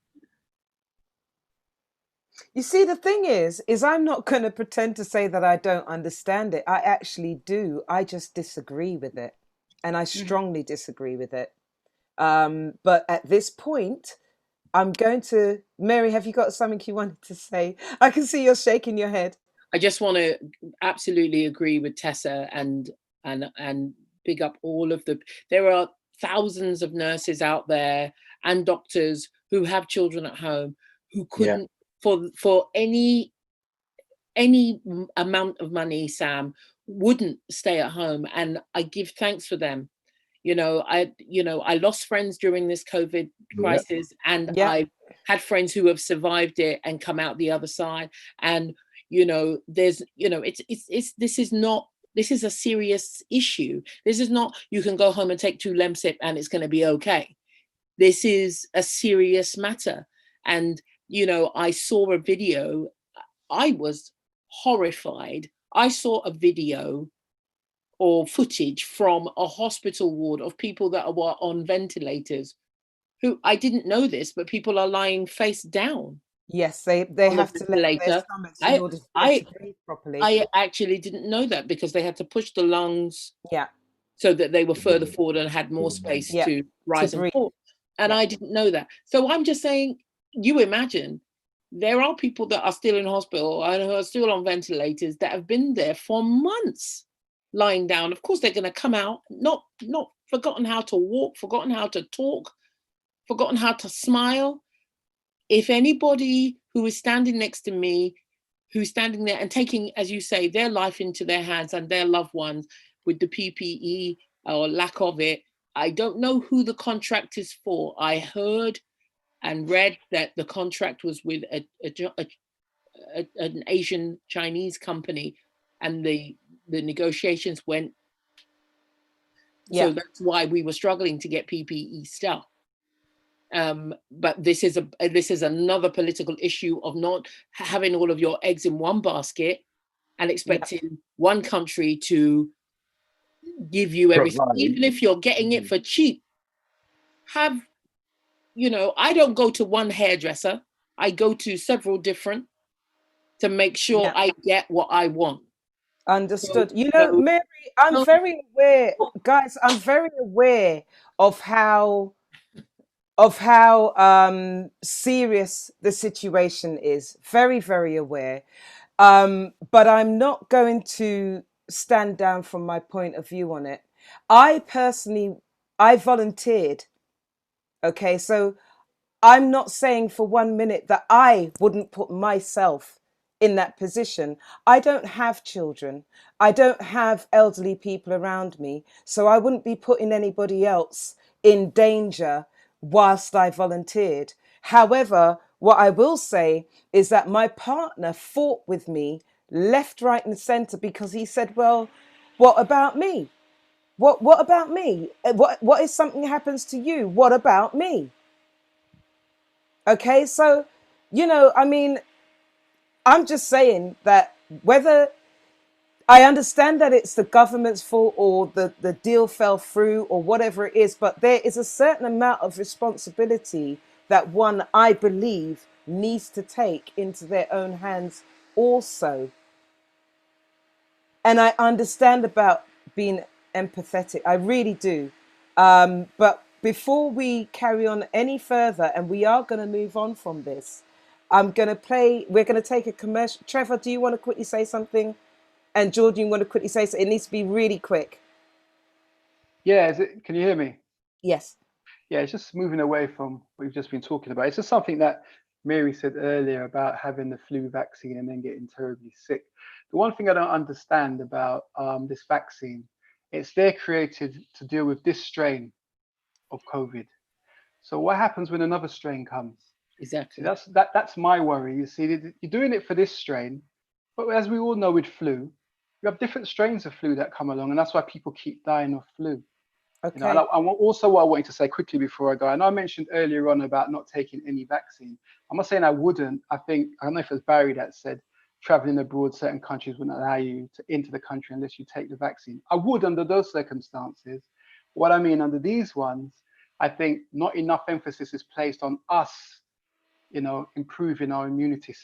You see, the thing is I'm not going to pretend to say that I don't understand it. I actually do. I just disagree with it. And I strongly disagree with it. But at this point, I'm going to, Mary, have you got something you wanted to say? I can see you're shaking your head. I just want to absolutely agree with Tessa and big up all of there are thousands of nurses out there and doctors who have children at home who couldn't for any amount of money, Sam, wouldn't stay at home, and I give thanks for them. I lost friends during this COVID crisis, and I had friends who have survived it and come out the other side. And there's this is a serious issue. This is not you can go home and take 2 Lemsip and it's going to be okay. This is a serious matter. And I saw a video. I was horrified. I saw a video or footage from a hospital ward of people that were on ventilators, who I didn't know this, but people are lying face down. Yes, they have to let their stomachs in order for them to breathe properly. I actually didn't know that because they had to push the lungs so that they were further forward and had more space to rise and fall. And I didn't know that. So I'm just saying, you imagine there are people that are still in hospital and who are still on ventilators that have been there for months lying down. Of course, they're going to come out, not forgotten how to walk, forgotten how to talk, forgotten how to smile. If anybody who is standing next to me, who's standing there and taking, as you say, their life into their hands and their loved ones with the PPE or lack of it, I don't know who the contract is for. I heard and read that the contract was with an Asian Chinese company, and the negotiations went. So that's why we were struggling to get PPE stuff. But this is another political issue of not having all of your eggs in one basket and expecting one country to give you everything, even if you're getting it for cheap. I don't go to one hairdresser. I go to several different to make sure I get what I want. Understood. So, Mary, I'm very aware, guys, I'm very aware of how serious the situation is. Very, very aware. But I'm not going to stand down from my point of view on it. I volunteered. Okay, so I'm not saying for 1 minute that I wouldn't put myself in that position. I don't have children. I don't have elderly people around me. So I wouldn't be putting anybody else in danger whilst I volunteered. However, what I will say is that my partner fought with me left, right, and centre because he said, well, what about me? What about me? What if something happens to you? What about me? Okay, so, I mean, I'm just saying that whether I understand that it's the government's fault or the deal fell through or whatever it is, but there is a certain amount of responsibility that one, I believe, needs to take into their own hands also. And I understand about being empathetic. I really do. But before we carry on any further, and we are going to move on from this, we're going to take a commercial. Trevor, do you want to quickly say something? And Jordan, you want to quickly say something? It needs to be really quick. Yeah, can you hear me? Yes. Yeah, it's just moving away from what we've just been talking about. It's just something that Mary said earlier about having the flu vaccine and then getting terribly sick. The one thing I don't understand about this vaccine, they're created to deal with this strain of COVID. So what happens when another strain comes? Exactly. See, that's my worry. You see, you're doing it for this strain, but as we all know with flu, you have different strains of flu that come along, and that's why people keep dying of flu. Okay. And also what I wanted to say quickly before I go, I know I mentioned earlier on about not taking any vaccine. I'm not saying I wouldn't. I don't know if it was Barry that said traveling abroad, certain countries wouldn't allow you to enter the country unless you take the vaccine. I would under those circumstances. What I mean under these ones, I think not enough emphasis is placed on us, improving our immunity.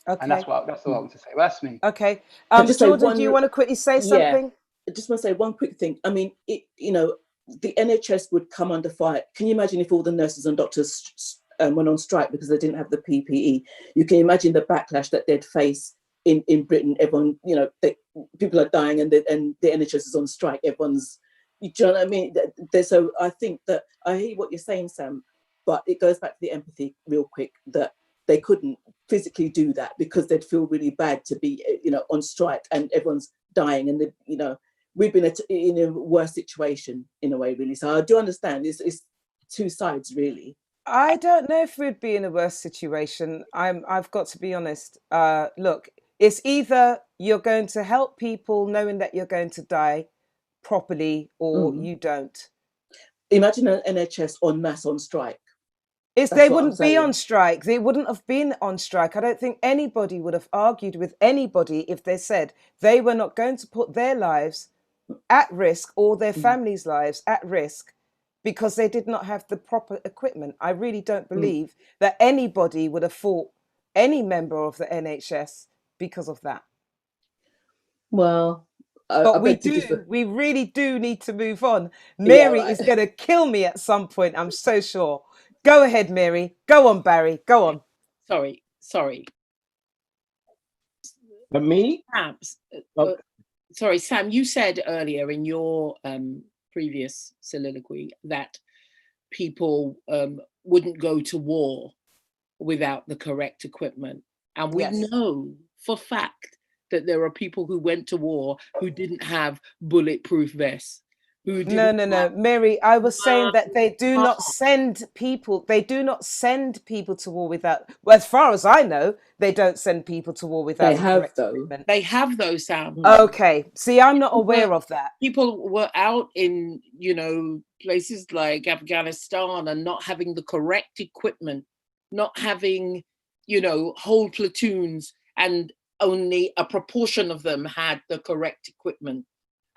Okay. And that's what I want to say. Well, that's me. Okay. Just say Jordan, one- do you want to quickly say Yeah. something? I just want to say one quick thing. I mean, the NHS would come under fire. Can you imagine if all the nurses and doctors went on strike because they didn't have the PPE? You can imagine the backlash that they'd face in Britain. Everyone, people are dying and the NHS is on strike. Everyone's, you know what I mean? So I think that I hear what you're saying, Sam, but it goes back to the empathy real quick that they couldn't physically do that because they'd feel really bad to be, on strike and everyone's dying and, we've been in a worse situation in a way, really. So I do understand it's two sides, really. I don't know if we'd be in a worse situation. I've got to be honest. Look, it's either you're going to help people knowing that you're going to die properly or you don't. Imagine an NHS en masse on strike. They wouldn't be on strike. They wouldn't have been on strike. I don't think anybody would have argued with anybody if they said they were not going to put their lives at risk or their families' lives at risk because they did not have the proper equipment. I really don't believe that anybody would have fought any member of the NHS because of that. Well, but we really do need to move on. Mary is going to kill me at some point, I'm so sure. Go ahead, Mary. Go on, Barry. Go on. Sorry. But me? Sorry, Sam, you said earlier in your previous soliloquy that people wouldn't go to war without the correct equipment. And we know for fact that there are people who went to war who didn't have bulletproof vests. No, Mary, I was saying that they do not send people to war without, well, as far as I know, they don't send people to war without equipment. They have those, Sam. Okay. See, I'm not aware of that. People were out in, places like Afghanistan and not having the correct equipment, not having, whole platoons, and only a proportion of them had the correct equipment.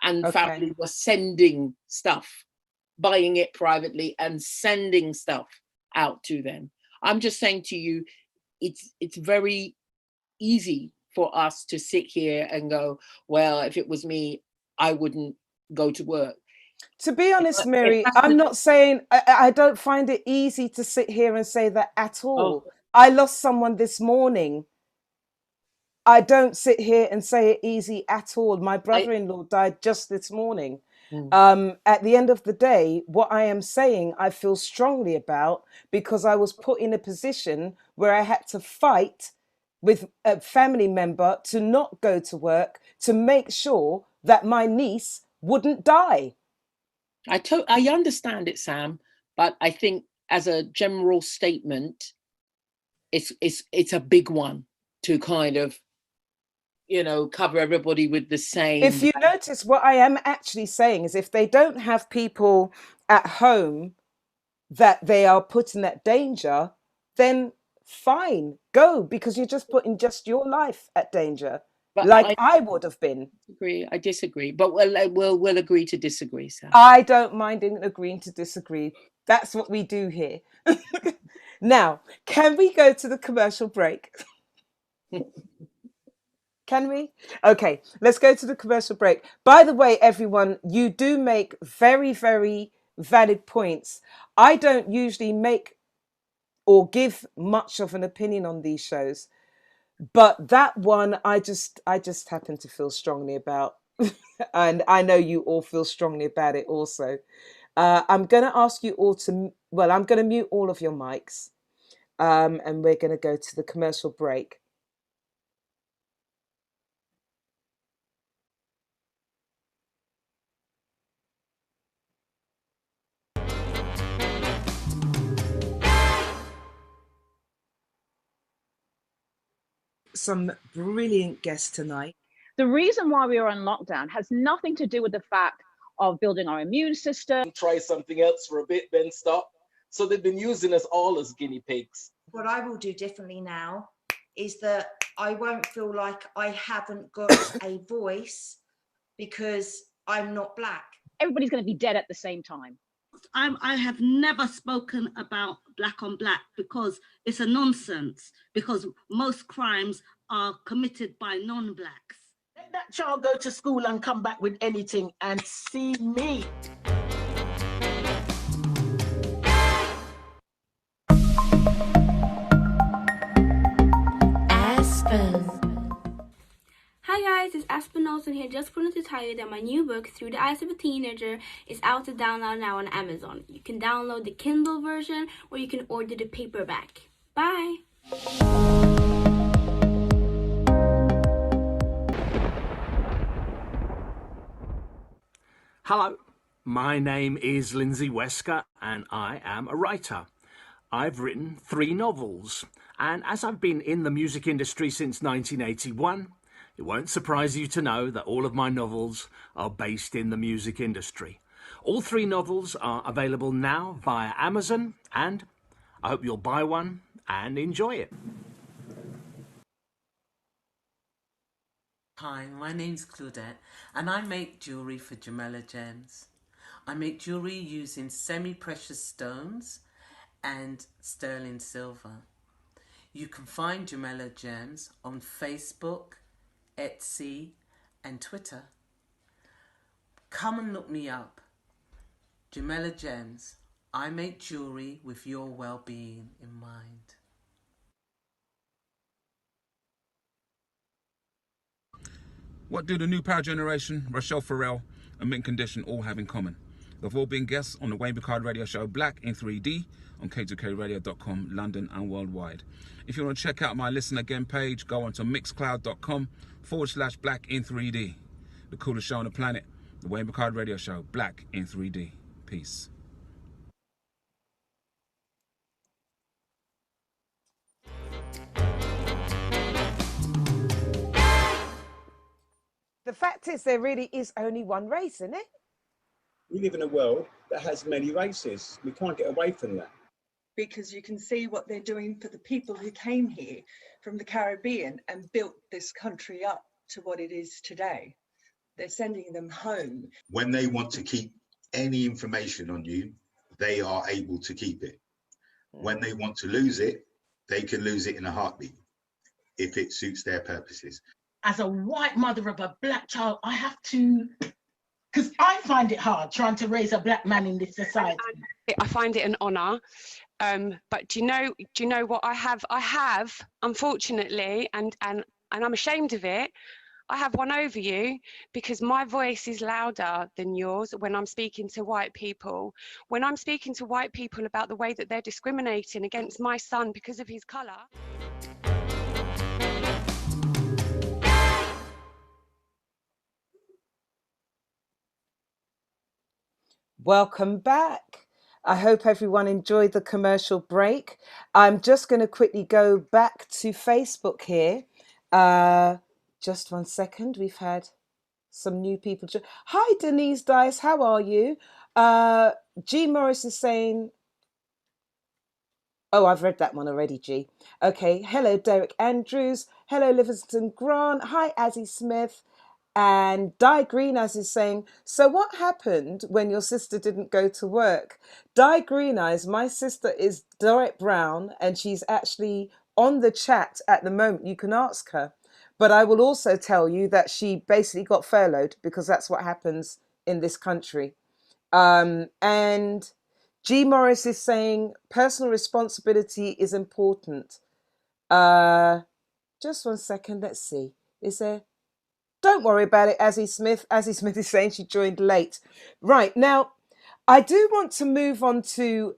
And family were sending stuff, buying it privately and sending stuff out to them. I'm just saying to you, it's very easy for us to sit here and go, well, if it was me, I wouldn't go to work. To be honest, Mary, I'm not saying, I don't find it easy to sit here and say that at all. I lost someone this morning. I don't sit here and say it easy at all. My brother-in-law died just this morning. At the end of the day, what I am saying, I feel strongly about, because I was put in a position where I had to fight with a family member to not go to work to make sure that my niece wouldn't die. I understand it, Sam, but I think as a general statement, it's a big one to kind of, cover everybody with the same. If you notice, what I am actually saying is, if they don't have people at home that they are putting at danger, then fine, go, because you're just putting just your life at danger, But like I would have been. I disagree, but we'll agree to disagree, Sam. I don't mind agreeing to disagree. That's what we do here. Now, can we go to the commercial break? Can we? Okay, let's go to the commercial break. By the way, everyone, you do make very, very valid points. I don't usually make or give much of an opinion on these shows, but that one I just happen to feel strongly about. And I know you all feel strongly about it also. I'm going to ask you all to, well, I'm going to mute all of your mics, and we're going to go to the commercial break. Some brilliant guests tonight. The reason why we are on lockdown has nothing to do with the fact of building our immune system. Try something else for a bit, then stop. So they've been using us all as guinea pigs. What I will do differently now is that I won't feel like I haven't got a voice because I'm not black. Everybody's going to be dead at the same time. I have never spoken about black on black because it's a nonsense, because most crimes are committed by non-blacks. Let that child go to school and come back with anything and see me. Aspen. Hi guys, it's Aspen Olsen here. Just wanted to tell you that my new book, Through the Eyes of a Teenager, is out to download now on Amazon. You can download the Kindle version or you can order the paperback. Bye! Hello, my name is Lindsay Wesker and I am a writer. I've written 3 novels, and as I've been in the music industry since 1981, it won't surprise you to know that all of my novels are based in the music industry. All 3 novels are available now via Amazon, and I hope you'll buy one and enjoy it. Hi, my name's Claudette and I make jewellery for Jamela Gems. I make jewellery using semi-precious stones and sterling silver. You can find Jamela Gems on Facebook, Etsy and Twitter. Come and look me up. Jamela Gems. I make jewellery with your well-being in mind. What do the new power generation, Rochelle Farrell and Mint Condition all have in common? They've all been guests on the Wayne Picard radio show Black in 3D on k2kradio.com, London and worldwide. If you want to check out my Listen Again page, go on to mixcloud.com/Black in 3D. The coolest show on the planet, the Wayne Picard radio show Black in 3D. Peace. The fact is, there really is only one race, isn't it? We live in a world that has many races. We can't get away from that. Because you can see what they're doing for the people who came here from the Caribbean and built this country up to what it is today. They're sending them home. When they want to keep any information on you, they are able to keep it. When they want to lose it, they can lose it in a heartbeat if it suits their purposes. As a white mother of a black child, I have to, because I find it hard trying to raise a black man in this society. I find it an honour, but do you know what I have? I have, unfortunately, and I'm ashamed of it, I have one over you because my voice is louder than yours when I'm speaking to white people. When I'm speaking to white people about the way that they're discriminating against my son because of his colour. Welcome back. I hope everyone enjoyed the commercial break. I'm just going to quickly go back to Facebook here. Just 1 second. We've had some new people. Hi, Denise Dice. How are you? G. Morris is saying, oh, I've read that one already, G. Okay. Hello, Derek Andrews. Hello, Livingston Grant. Hi, Azzy Smith. And Di Green Eyes is saying, so what happened when your sister didn't go to work? Di Green Eyes, my sister is Dorette Brown, and she's actually on the chat at the moment. You can ask her. But I will also tell you that she basically got furloughed because that's what happens in this country. And G. Morris is saying, personal responsibility is important. Just 1 second. Let's see. Is there... Don't worry about it, Azzy Smith. Azzy Smith is saying she joined late. Right, now, I do want to move on to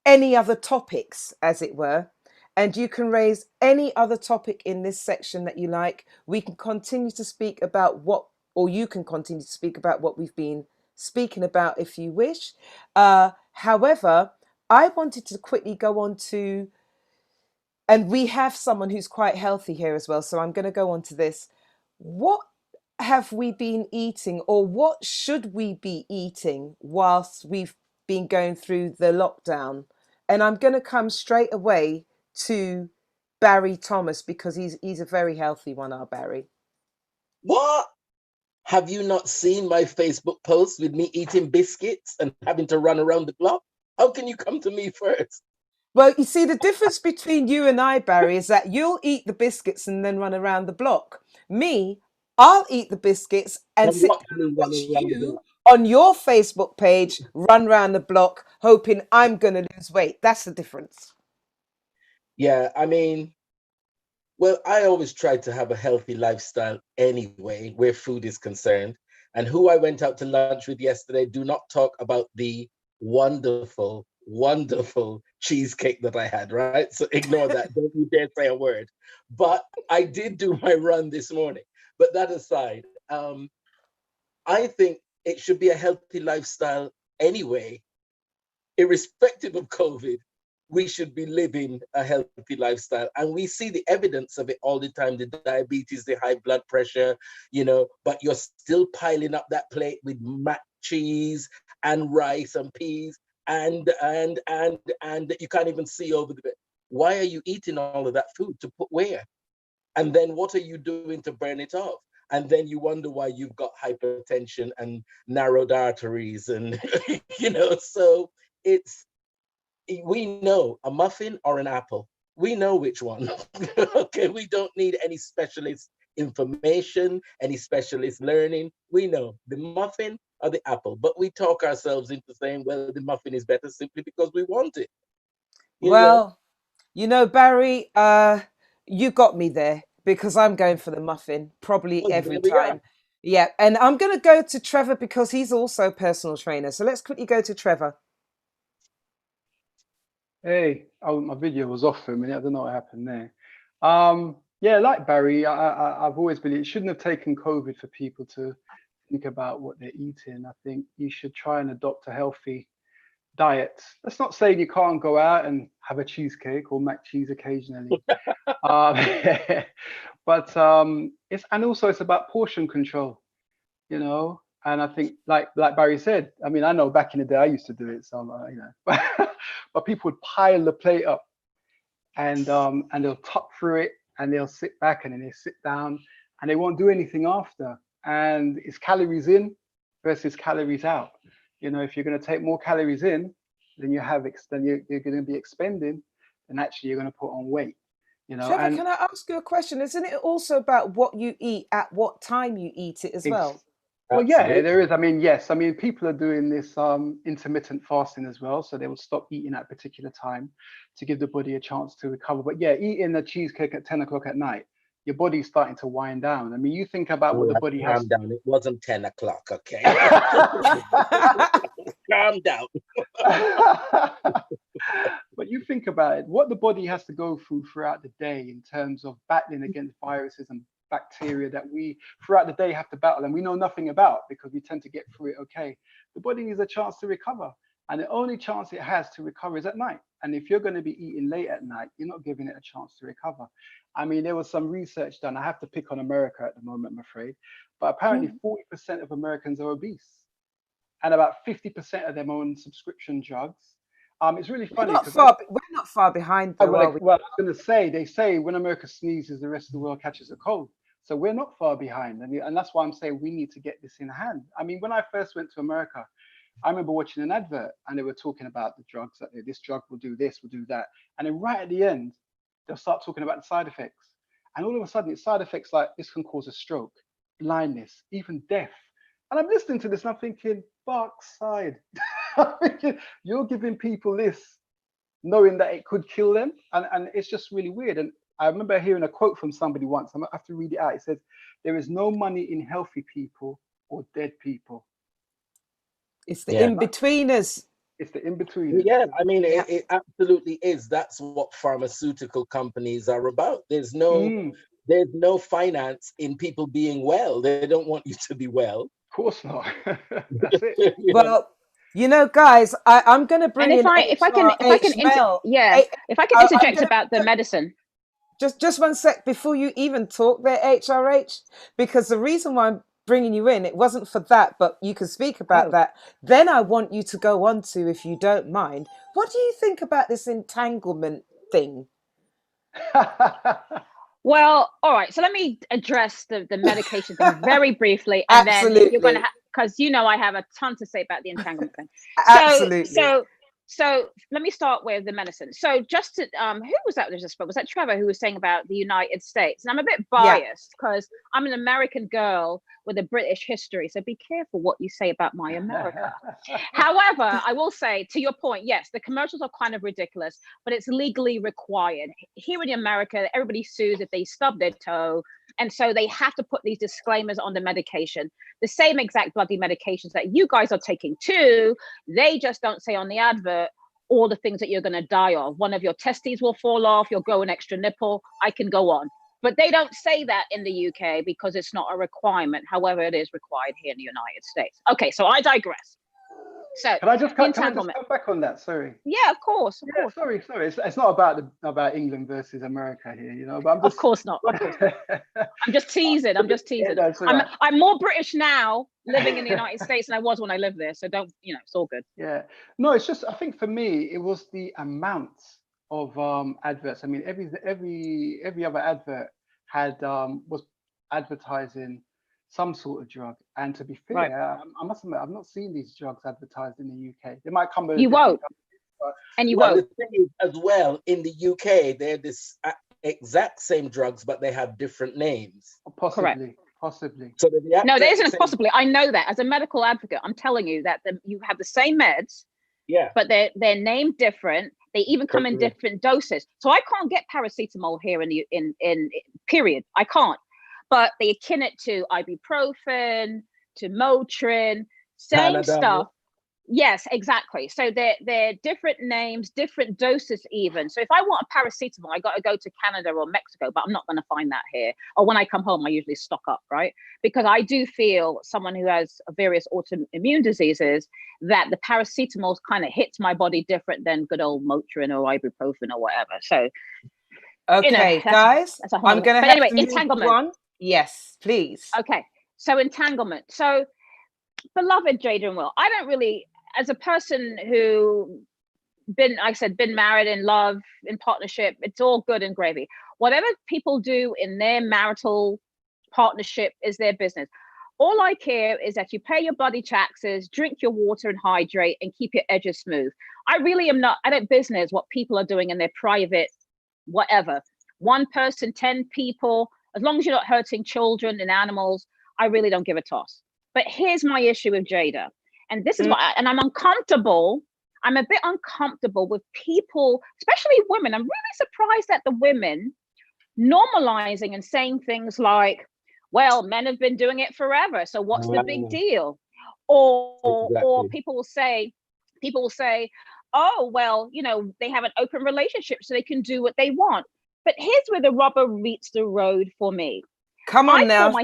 any other topics, as it were. And you can raise any other topic in this section that you like. We can continue to speak about what, or you can continue to speak about what we've been speaking about if you wish. However, I wanted to quickly go on to, and we have someone who's quite healthy here as well, so I'm going to go on to this. What have we been eating, or what should we be eating whilst we've been going through the lockdown? And I'm going to come straight away to Barry Thomas because he's a very healthy one, our Barry. What? Have you not seen my Facebook post with me eating biscuits and having to run around the block? How can you come to me first? Well, you see, the difference between you and I, Barry, is that you'll eat the biscuits and then run around the block. Me, I'll eat the biscuits and sit down and watch you on your Facebook page run around the block hoping I'm going to lose weight. That's the difference. Yeah, I mean, well, I always try to have a healthy lifestyle anyway, where food is concerned. And who I went out to lunch with yesterday, do not talk about the wonderful, wonderful cheesecake that I had, right? So ignore that. Don't you dare say a word. But I did do my run this morning. But that aside, I think it should be a healthy lifestyle anyway, irrespective of COVID. We should be living a healthy lifestyle. And we see the evidence of it all the time, the diabetes, the high blood pressure, but you're still piling up that plate with mac cheese and rice and peas and you can't even see over the bed. Why are you eating all of that food to put where? And then what are you doing to burn it off? And then you wonder why you've got hypertension and narrowed arteries and, so we know a muffin or an apple. We know which one. Okay, we don't need any specialist information, any specialist learning. We know the muffin or the apple, but we talk ourselves into saying, well, the muffin is better simply because we want it. Barry, you got me there because I'm going for the muffin probably every time. Yeah, and I'm going to go to Trevor because he's also a personal trainer. So let's quickly go to Trevor. Hey, my video was off for a minute. I don't know what happened there. Yeah, like Barry, I've always believed it shouldn't have taken COVID for people to think about what they're eating. I think you should try and adopt a healthy diet. That's not saying you can't go out and have a cheesecake or mac cheese occasionally. But it's about portion control, And I think, like Barry said, I mean, I know back in the day I used to do it, so but people would pile the plate up, and they'll talk through it, and they'll sit back, and then they sit down, and they won't do anything after. And it's calories in versus calories out. If you're going to take more calories in than you're going to be expending, then actually you're going to put on weight. Trevor, can I ask you a question? Isn't it also about what you eat at what time you eat it as well? Well, yeah, there is. I mean, yes. I mean, people are doing this intermittent fasting as well. So they will stop eating at a particular time to give the body a chance to recover. But yeah, eating a cheesecake at 10 o'clock at night, your body's starting to wind down. I mean, you think about what the body has. Calm down. It wasn't 10 o'clock, okay? Calm down. But you think about it, what the body has to go through throughout the day in terms of battling against viruses and bacteria that we throughout the day have to battle and we know nothing about because we tend to get through it okay. The body needs a chance to recover. And the only chance it has to recover is at night. And if you're going to be eating late at night, you're not giving it a chance to recover. I mean, there was some research done. I have to pick on America at the moment, I'm afraid. But apparently 40% of Americans are obese. And about 50% of them own subscription drugs. It's really funny. We're not far behind, though, are we? Well, I was going to say, they say when America sneezes, the rest of the world catches a cold. So we're not far behind. And that's why I'm saying we need to get this in hand. I mean, when I first went to America, I remember watching an advert and they were talking about the drugs, that this drug will do this, will do that. And then right at the end, they'll start talking about the side effects. And all of a sudden, it's side effects like this can cause a stroke, blindness, even death. And I'm listening to this and I'm thinking, fuck side. I'm thinking, you're giving people this, knowing that it could kill them. And it's just really weird. And I remember hearing a quote from somebody once. I have to read it out. It says, "There is no money in healthy people or dead people." It's the in-betweeners. It's the in-betweeners. Yeah, I mean, it absolutely is. That's what pharmaceutical companies are about. There's no finance in people being well. They don't want you to be well. Of course not. That's it. Well, you know, guys, I'm going to bring in if I can interject about the medicine. Just one sec before you even talk there, HRH, because the reason why I'm bringing you in, it wasn't for that, but you can speak about that. Then I want you to go on to, if you don't mind, what do you think about this entanglement thing? Well, all right. So let me address the medication thing very briefly, and then you're going to because I have a ton to say about the entanglement thing. Absolutely. So let me start with the medicine. So just to, who was that just spoke? Was that Trevor who was saying about the United States? And I'm a bit biased because I'm an American girl with a British history. So be careful what you say about my America. However, I will say, to your point, yes, the commercials are kind of ridiculous, but it's legally required. Here in America, everybody sues if they stub their toe. And so they have to put these disclaimers on the medication. The same exact bloody medications that you guys are taking too, they just don't say on the advert all the things that you're going to die of. One of your testes will fall off, you'll grow an extra nipple, I can go on. But they don't say that in the UK because it's not a requirement. However, it is required here in the United States. Okay, so I digress. So can I just come back on that? Sorry. Yeah, of course. Sorry. It's not about England versus America here, But I'm just, of course not. I'm just teasing. Yeah, I'm more British now living in the United States than I was when I lived there. So don't, it's all good. Yeah. No, it's just I think for me it was the amount of adverts. I mean, every other advert had was advertising some sort of drug, and to be fair, I must admit I've not seen these drugs advertised in the UK. They might come. You won't, and you won't. The thing is, as well, in the UK, they're this exact same drugs, but they have different names. Possibly. So no, there isn't possibly. I know that as a medical advocate, I'm telling you that you have the same meds, but they're named different. They even come in different doses. So I can't get paracetamol here in period. I can't. But they akin it to ibuprofen, to Motrin, same stuff. Yes, exactly. So they're different names, different doses even. So if I want a paracetamol, I got to go to Canada or Mexico, but I'm not going to find that here. Or when I come home, I usually stock up, right? Because I do feel someone who has various autoimmune diseases that the paracetamol kind of hits my body different than good old Motrin or ibuprofen or whatever. So, okay, guys, I'm going to have to entanglement. Move on. Yes, please. Okay, so entanglement. So, beloved Jada and Will, I don't really, as a person who been married, in love, in partnership, it's all good and gravy. Whatever people do in their marital partnership is their business. All I care is that you pay your bloody taxes, drink your water and hydrate, and keep your edges smooth. I don't business what people are doing in their private, whatever. One person, 10 people. As long as you're not hurting children and animals, I really don't give a toss. But here's my issue with Jada. And this is and I'm uncomfortable. I'm a bit uncomfortable with people, especially women. I'm really surprised at the women normalizing and saying things like, well, men have been doing it forever, so what's the big deal? Or people will say, oh, well, you know, they have an open relationship so they can do what they want. But here's where the rubber meets the road for me. Come on now.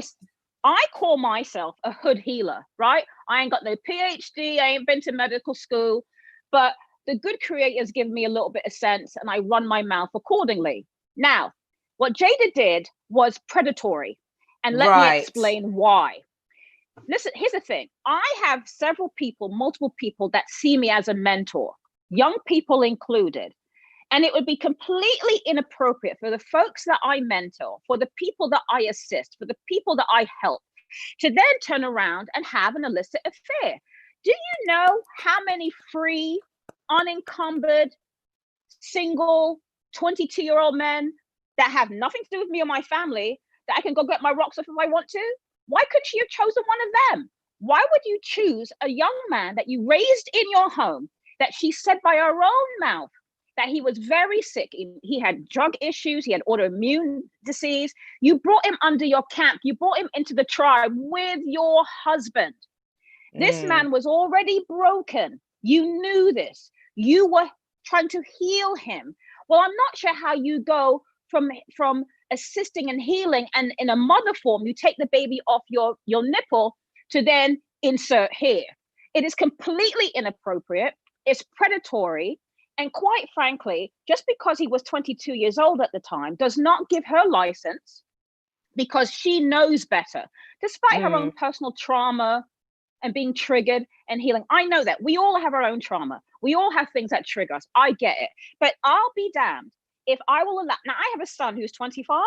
I call myself a hood healer, right? I ain't got no PhD, I ain't been to medical school, but the good creators give me a little bit of sense and I run my mouth accordingly. Now, what Jada did was predatory. And let me explain why. Listen, here's the thing. I have several people, multiple people that see me as a mentor, young people included. And it would be completely inappropriate for the folks that I mentor, for the people that I assist, for the people that I help, to then turn around and have an illicit affair. Do you know how many free, unencumbered, single, 22-year-old men that have nothing to do with me or my family that I can go get my rocks off if I want to? Why couldn't she have chosen one of them? Why would you choose a young man that you raised in your home, that she said by her own mouth that he was very sick? He had drug issues, he had autoimmune disease. You brought him under your camp. You brought him into the tribe with your husband. This man was already broken. You knew this. You were trying to heal him. Well, I'm not sure how you go from assisting and healing, and in a mother form, you take the baby off your nipple to then insert here. It is completely inappropriate. It's predatory. And quite frankly, just because he was 22 years old at the time does not give her license, because she knows better, despite her own personal trauma and being triggered and healing. I know that we all have our own trauma. We all have things that trigger us. I get it. But I'll be damned if I will allow. Now, I have a son who's 25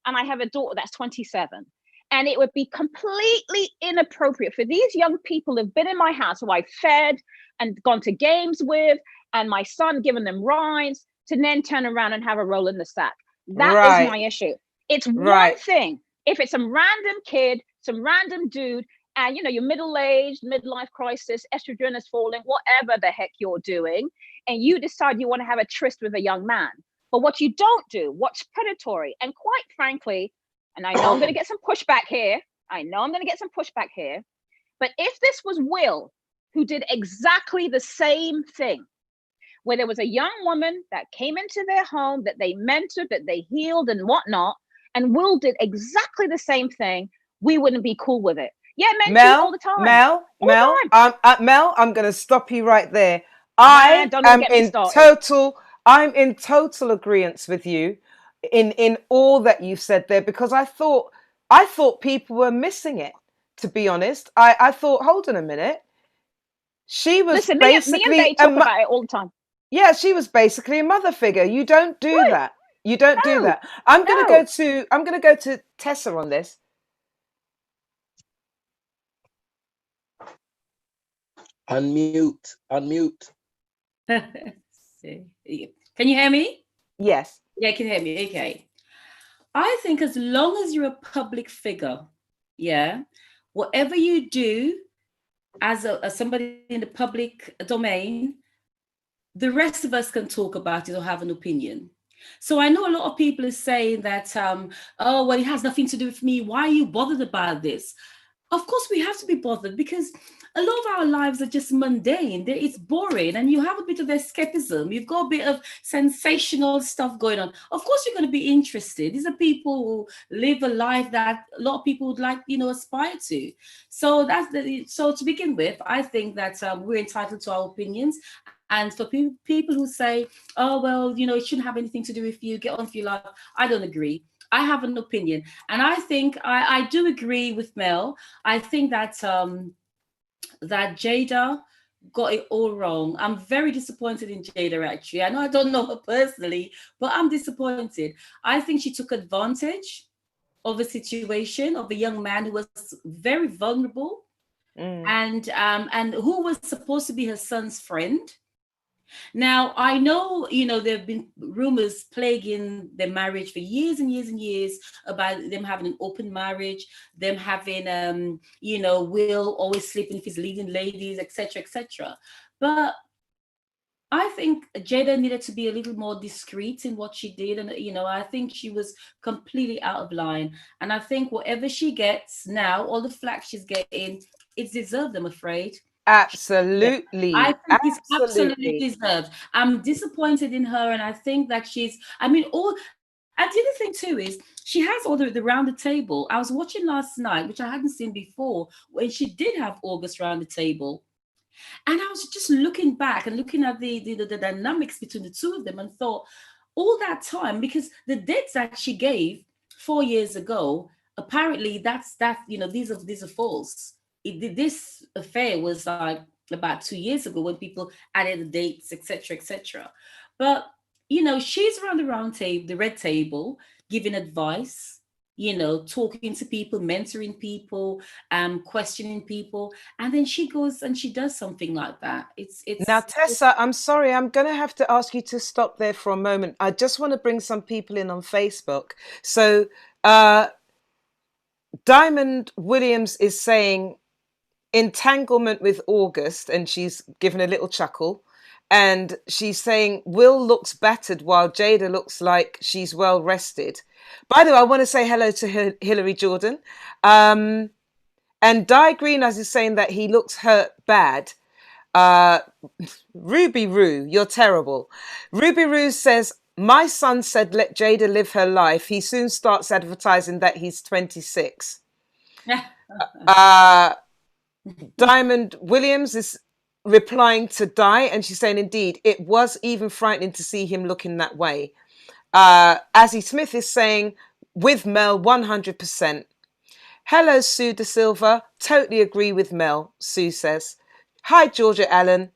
and I have a daughter that's 27. And it would be completely inappropriate for these young people who've been in my house, who I've fed and gone to games with, and my son giving them rides, to then turn around and have a roll in the sack. That is my issue. It's one thing if it's some random kid, some random dude, and you know, you're middle-aged, midlife crisis, estrogen is falling, whatever the heck you're doing, and you decide you want to have a tryst with a young man. But what you don't do, what's predatory, and quite frankly, and I know I'm going to get some pushback here. But if this was Will, who did exactly the same thing, where there was a young woman that came into their home, that they mentored, that they healed and whatnot, and Will did exactly the same thing, we wouldn't be cool with it. Yeah, men cheat all the time. Mel, I'm going to stop you right there. I'm in total agreement with you in all that you said there, because I thought people were missing it, to be honest. I thought, hold on a minute. She was basically me and talk about it all the time. Yeah, she was basically a mother figure. You don't do that. You don't do that. I'm going to go to Tessa on this. Unmute. Can you hear me? Yes. Yeah, I can hear me. Okay. I think as long as you're a public figure, whatever you do as somebody in the public domain, the rest of us can talk about it or have an opinion. So I know a lot of people are saying that, oh, well, it has nothing to do with me. Why are you bothered about this? Of course, we have to be bothered, because a lot of our lives are just mundane. It's boring, and you have a bit of escapism. You've got a bit of sensational stuff going on. Of course, you're going to be interested. These are people who live a life that a lot of people would like, aspire to. So so to begin with, I think that we're entitled to our opinions. And for people who say, oh, well, it shouldn't have anything to do with you, get on with your life, I don't agree. I have an opinion. And I think I do agree with Mel. I think that that Jada got it all wrong. I'm very disappointed in Jada, actually. I know I don't know her personally, but I'm disappointed. I think she took advantage of a situation of a young man who was very vulnerable and who was supposed to be her son's friend. Now, I know, there have been rumors plaguing their marriage for years and years and years about them having an open marriage, them having, Will always sleeping if he's leading ladies, etc., etc. But I think Jada needed to be a little more discreet in what she did. And, I think she was completely out of line. And I think whatever she gets now, all the flack she's getting, it's deserved, I'm afraid. Absolutely. I think it's absolutely Absolutely. deserved. I'm disappointed in her. And I think that and the other thing too is she has all the round the table. I was watching last night, which I hadn't seen before, when she did have August round the table. And I was just looking back and looking at the dynamics between the two of them and thought, all that time, because the dates that she gave 4 years ago, apparently these are false. This affair was like about 2 years ago when people added the dates, etc., etc. But she's around the round table, the red table, giving advice, talking to people, mentoring people, questioning people, and then she goes and she does something like that. It's Now, Tessa, I'm sorry, I'm going to have to ask you to stop there for a moment. I just want to bring some people in on Facebook. So, Diamond Williams is saying entanglement with August, and she's given a little chuckle. And she's saying Will looks battered while Jada looks like she's well rested. By the way, I want to say hello to Hillary Jordan. And Di Greenas is saying that he looks hurt bad. Ruby Roo, you're terrible. Ruby Roo says, my son said let Jada live her life. He soon starts advertising that he's 26. Diamond Williams is replying to Di, and she's saying, indeed, it was even frightening to see him looking that way. Azzy Smith is saying, with Mel, 100%. Hello, Sue De Silva. Totally agree with Mel, Sue says. Hi, Georgia Allen.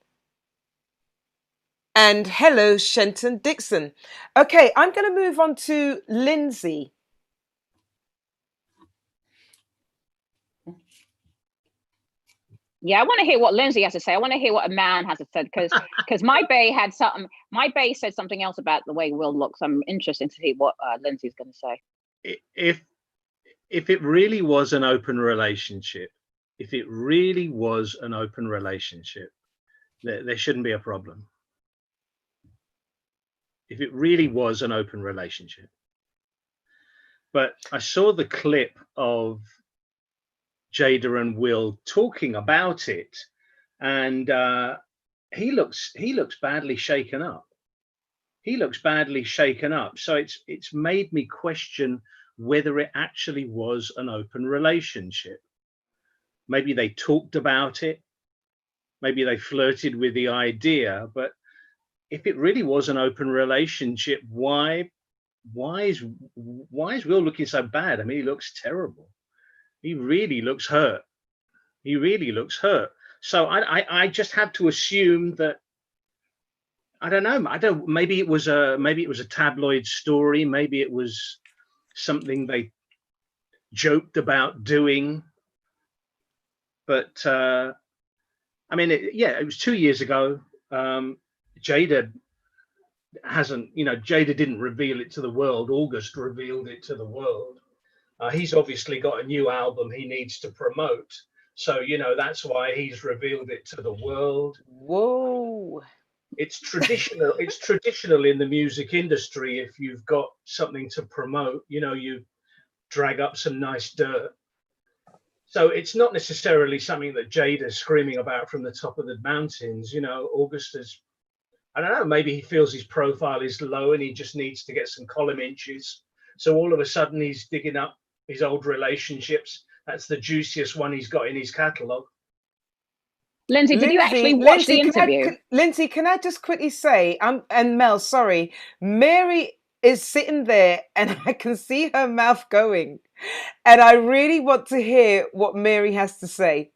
And hello, Shenton Dixon. Okay, I'm going to move on to Lindsay. Yeah, I want to hear what Lindsay has to say. I want to hear what a man has to say, because my bae had something. My bae said something else about the way Will looks. I'm interested to see what Lindsay's going to say. If it really was an open relationship, there shouldn't be a problem. If it really was an open relationship. But I saw the clip of Jada and Will talking about it, and he looks badly shaken up. So it's made me question whether it actually was an open relationship. Maybe they talked about it, maybe they flirted with the idea, but if it really was an open relationship, why is Will looking so bad? I mean, he looks terrible. He really looks hurt. So I just have to assume that, I don't know. Maybe it was a tabloid story. Maybe it was something they joked about doing. But I mean, it was 2 years ago. Jada didn't reveal it to the world. August revealed it to the world. He's obviously got a new album he needs to promote. So, that's why he's revealed it to the world. Whoa. It's traditional. It's traditional in the music industry. If you've got something to promote, you drag up some nice dirt. So it's not necessarily something that Jada's screaming about from the top of the mountains. August is, I don't know, maybe he feels his profile is low and he just needs to get some column inches. So all of a sudden he's digging up his old relationships. That's the juiciest one he's got in his catalogue. Lindsay, did you actually watch the interview? Lindsay, can I just quickly say, and Mel, sorry, Mary is sitting there and I can see her mouth going. And I really want to hear what Mary has to say.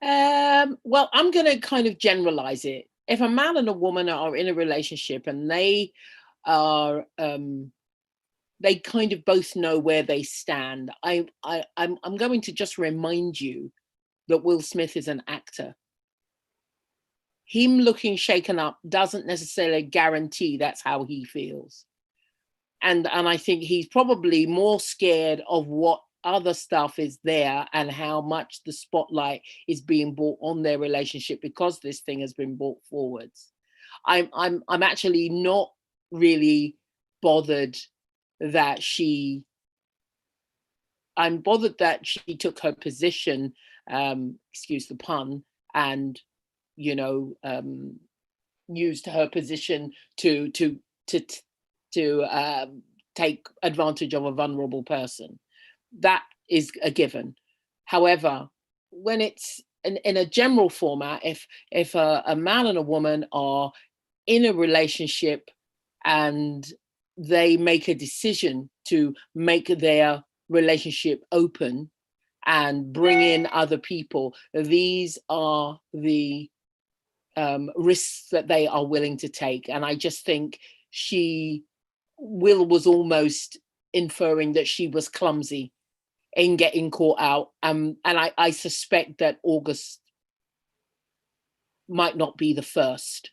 Well, I'm going to kind of generalize it. If a man and a woman are in a relationship and they are, they kind of both know where they stand, I'm going to just remind you that Will Smith is an actor. Him looking shaken up doesn't necessarily guarantee that's how he feels. And I think he's probably more scared of what other stuff is there and how much the spotlight is being brought on their relationship because this thing has been brought forwards. I'm actually not really bothered that I'm bothered that she took her position, excuse the pun, and used her position to take advantage of a vulnerable person. That is a given. However, when it's in a general format, if a man and a woman are in a relationship and they make a decision to make their relationship open and bring in other people, these are the risks that they are willing to take. And I just think Will was almost inferring that she was clumsy in getting caught out. And I suspect that August might not be the first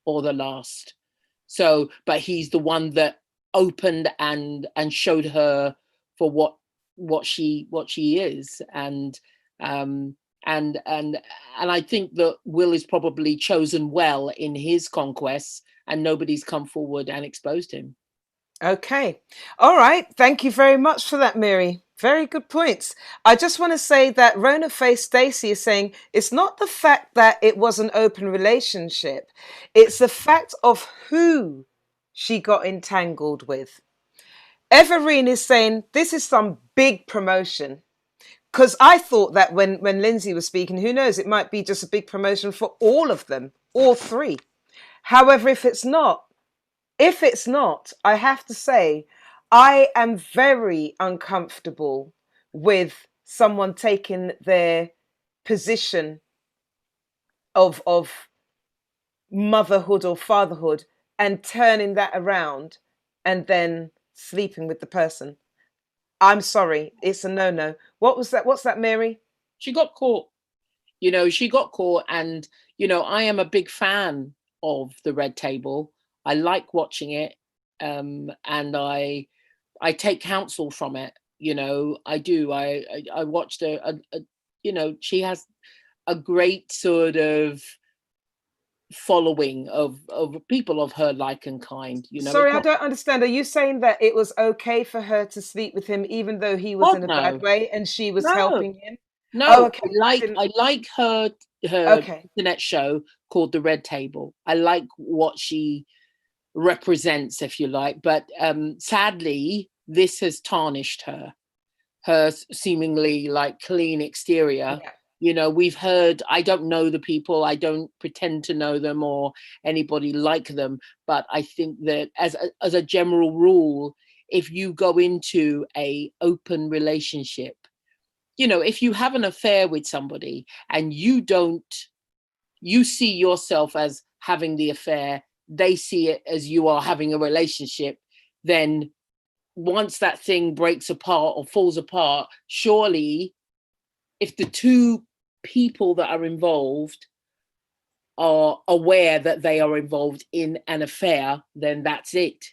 or the last. So, but he's the one that opened and showed her for what she is. And I think that Will is probably chosen well in his conquests, and nobody's come forward and exposed him. Okay. All right. Thank you very much for that, Mary. Very good points. I just want to say that Rona Face Stacy is saying it's not the fact that it was an open relationship. It's the fact of who she got entangled with. Everine is saying this is some big promotion. Because I thought that when Lindsay was speaking, who knows, it might be just a big promotion for all of them, all three. However, if it's not, I have to say, I am very uncomfortable with someone taking their position of motherhood or fatherhood and turning that around and then sleeping with the person. I'm sorry, it's a no-no. What's that, Mary? She got caught. She got caught, and I am a big fan of the Red Table. I like watching it, and I take counsel from it. I do. I watched she has a great sort of following of people of her like and kind. Sorry, I don't understand. Are you saying that it was okay for her to sleep with him even though he was in a bad way and she was helping him? No, Oh, okay. I like her internet show called The Red Table. I like what she represents, if you like, but sadly this has tarnished her seemingly like clean exterior. We've heard, I don't know the people, I don't pretend to know them or anybody like them, but I think that as a general rule, if you go into a open relationship, if you have an affair with somebody and you see yourself as having the affair, they see it as you are having a relationship, then once that thing breaks apart or falls apart, surely if the two people that are involved are aware that they are involved in an affair, then that's it.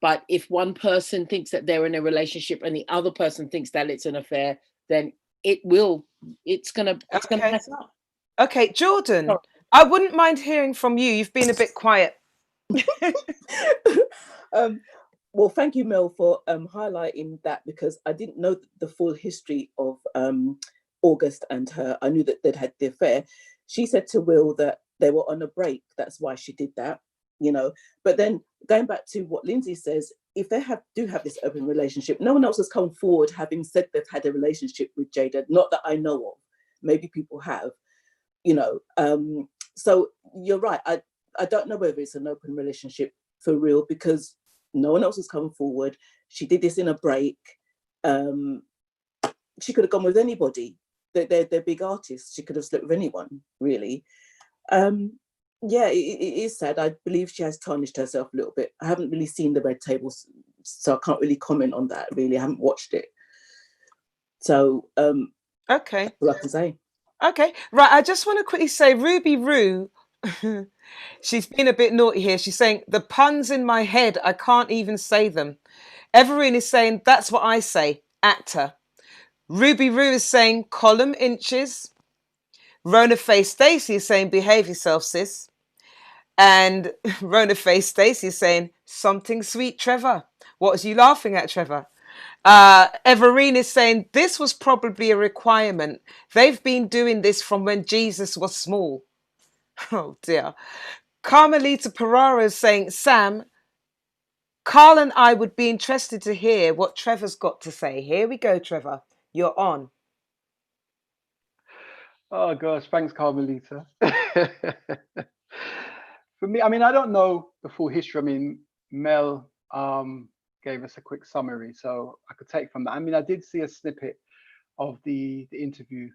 But if one person thinks that they're in a relationship and the other person thinks that it's an affair, then it's gonna mess up. Okay, Jordan, I wouldn't mind hearing from you. You've been a bit quiet. Well, thank you, Mel, for highlighting that, because I didn't know the full history of August and her. I knew that they'd had the affair. She said to Will that they were on a break. That's why she did that, But then going back to what Lindsay says, if they do have this open relationship, no one else has come forward having said they've had a relationship with Jada. Not that I know of. Maybe people have, So you're right. I don't know whether it's an open relationship for real, because no one else has come forward. She did this in a break. She could have gone with anybody. They're big artists. She could have slept with anyone, really. Yeah, it is sad. I believe she has tarnished herself a little bit. I haven't really seen The Red Table, so I can't really comment on that, really. I haven't watched it. So, okay. That's all I can say. Okay, right. I just want to quickly say, Ruby Roo, she's been a bit naughty here. She's saying, the puns in my head, I can't even say them. Everine is saying, that's what I say, actor. Ruby Roo is saying column inches. Rona Face Stacy is saying behave yourself, sis. And Rona Face Stacy is saying something sweet, Trevor. What was you laughing at, Trevor? Everine is saying this was probably a requirement. They've been doing this from when Jesus was small. Oh dear. Carmelita Pereira is saying, Sam, Carl and I would be interested to hear what Trevor's got to say. Here we go, Trevor. You're on. Oh gosh, thanks, Carmelita. For me, I mean, I don't know the full history. I mean, Mel gave us a quick summary, so I could take from that. I mean, I did see a snippet of the interview.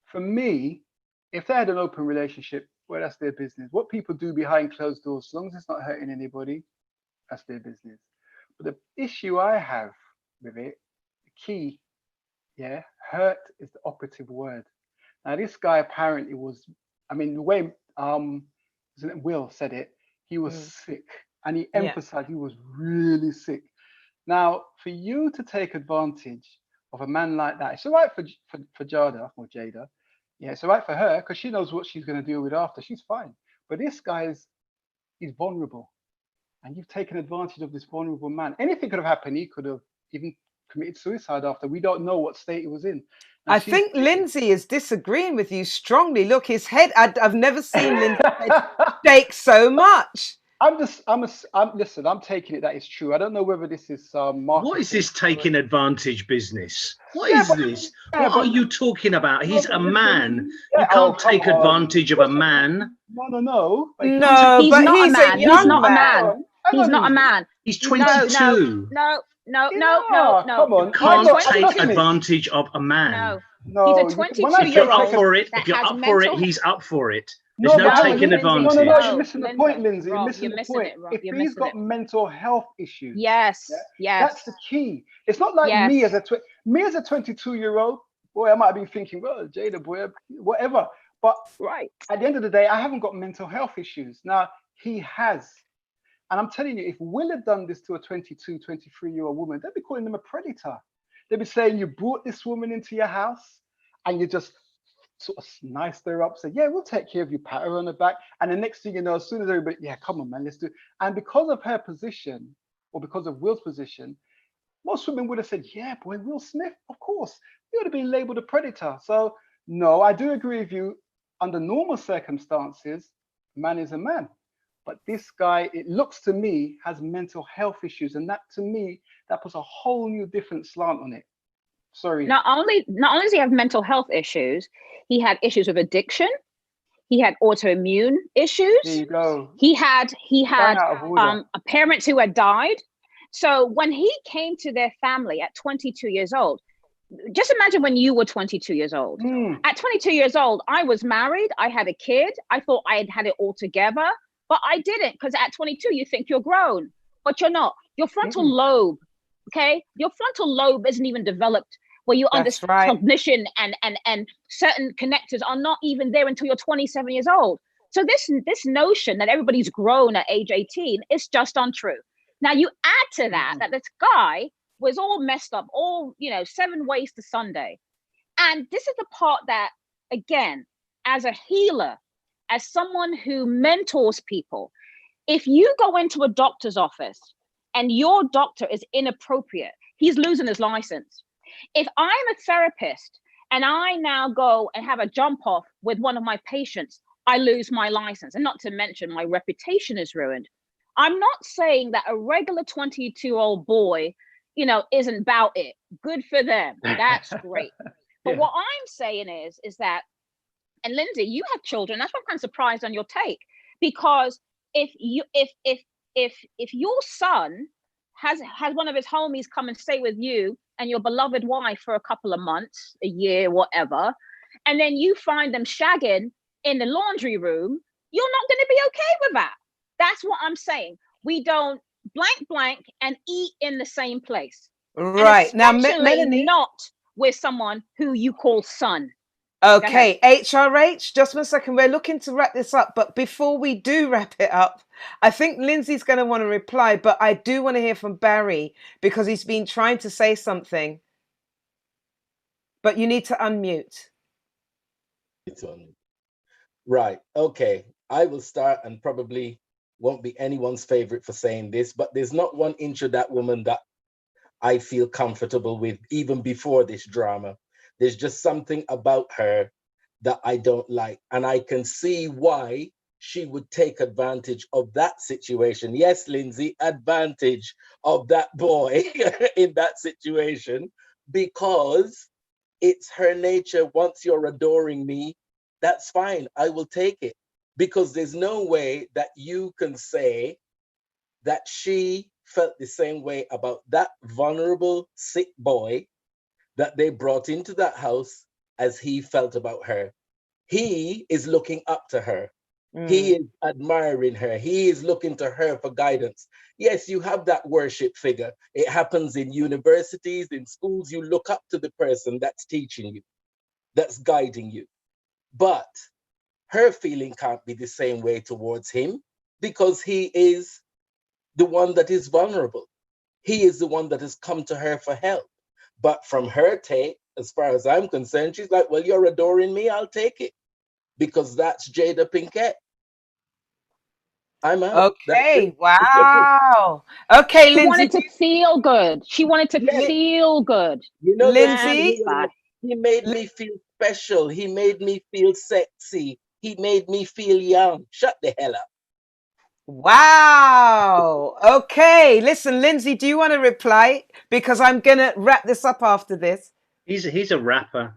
For me, if they had an open relationship, well, that's their business. What people do behind closed doors, as long as it's not hurting anybody, that's their business. But the issue I have with it, the key, yeah, hurt is the operative word. Now, this guy apparently was, I mean, the way Will said it, he was sick, and he emphasized he was really sick. Now, for you to take advantage of a man like that, it's all right for Jada or Jada. Yeah, it's all right for her because she knows what she's going to deal with after. She's fine. But this guy he's vulnerable. And you've taken advantage of this vulnerable man. Anything could have happened. He could have even committed suicide after. We don't know what state he was in. Now, I think Lindsay is disagreeing with you strongly. Look, his head, I've never seen Lindsay's head shake so much. Listen, I'm taking it that it's true. I don't know whether this is marketing. What is this taking advantage business? What is this? What are you talking about? He's a man. You can't take advantage of a man. No. No, he's but not he's a man. a young He's not a man. man. He's not a man. He's 22. No. Come on. Can't take advantage of a man. No. He's a 22-year-old. If you're up for it, he's up for it. There's no taking advantage. No, you're missing the point, Lindsay. You're missing the point. If he's got mental health issues, yes, that's the key. It's not like me as a 22-year-old. Boy, I might have been thinking, well, Jada, boy, whatever. But at the end of the day, I haven't got mental health issues. Now, he has. And I'm telling you, if Will had done this to a 22, 23-year-old woman, they'd be calling him a predator. They'd be saying, you brought this woman into your house and you just sort of niced her up, said, yeah, we'll take care of you, pat her on the back. And the next thing you know, as soon as everybody, yeah, come on, man, let's do it. And because of her position, or because of Will's position, most women would have said, yeah, boy, Will Smith, of course. He would have been labeled a predator. So, no, I do agree with you. Under normal circumstances, man is a man. But this guy, it looks to me, has mental health issues. And that, to me, that puts a whole new different slant on it. Sorry. Not only does he have mental health issues, he had issues with addiction. He had autoimmune issues. There you go. He had parents who had died. So when he came to their family at 22 years old, just imagine when you were 22 years old. At 22 years old, I was married. I had a kid. I thought I had had it all together, but I didn't, because at 22, you think you're grown, but you're not. Your frontal lobe, okay? Your frontal lobe isn't even developed where you understand cognition and certain connectors are not even there until you're 27 years old. So this notion that everybody's grown at age 18 is just untrue. Now you add to that that this guy was all messed up, all, 7 ways to Sunday. And this is the part that, again, as a healer, as someone who mentors people, if you go into a doctor's office and your doctor is inappropriate, he's losing his license. If I'm a therapist and I now go and have a jump off with one of my patients, I lose my license. And not to mention my reputation is ruined. I'm not saying that a regular 22-year-old boy, isn't about it. Good for them. That's great. But what I'm saying is that, and Lindsay, you have children. That's why I'm kind of surprised on your take, because if your son has one of his homies come and stay with you and your beloved wife for a couple of months, a year, whatever, and then you find them shagging in the laundry room, you're not going to be okay with that. That's what I'm saying. We don't blank and eat in the same place. Right. Now, Melanie, not with someone who you call son. Okay, HRH, just 1 second. We're looking to wrap this up, but before we do wrap it up, I think Lindsay's going to want to reply, but I do want to hear from Barry because he's been trying to say something. but you need to unmute. It's on. Right. Okay. I will start, and probably won't be anyone's favorite for saying this, but there's not 1 inch of that woman that I feel comfortable with, even before this drama. There's just something about her that I don't like. And I can see why she would take advantage of that situation. Yes, Lindsay, advantage of that boy in that situation, because it's her nature. Once you're adoring me, that's fine. I will take it, because there's no way that you can say that she felt the same way about that vulnerable, sick boy that they brought into that house as he felt about her. He is looking up to her. He is admiring her. He is looking to her for guidance. Yes, you have that worship figure. It happens in universities, in schools. You look up to the person that's teaching you, that's guiding you. But her feeling can't be the same way towards him, because he is the one that is vulnerable. He is the one that has come to her for help. But from her take, as far as I'm concerned, she's like, well, you're adoring me, I'll take it. Because that's Jada Pinkett. I'm out. Okay, wow. Okay, She Lindsay. wanted to feel good. She wanted to feel good. You know, Lindsay, he made me feel special. He made me feel sexy. He made me feel young. Shut the hell up. Wow. Okay. Listen, Lindsay, do you want to reply? Because I'm going to wrap this up after this. He's a rapper.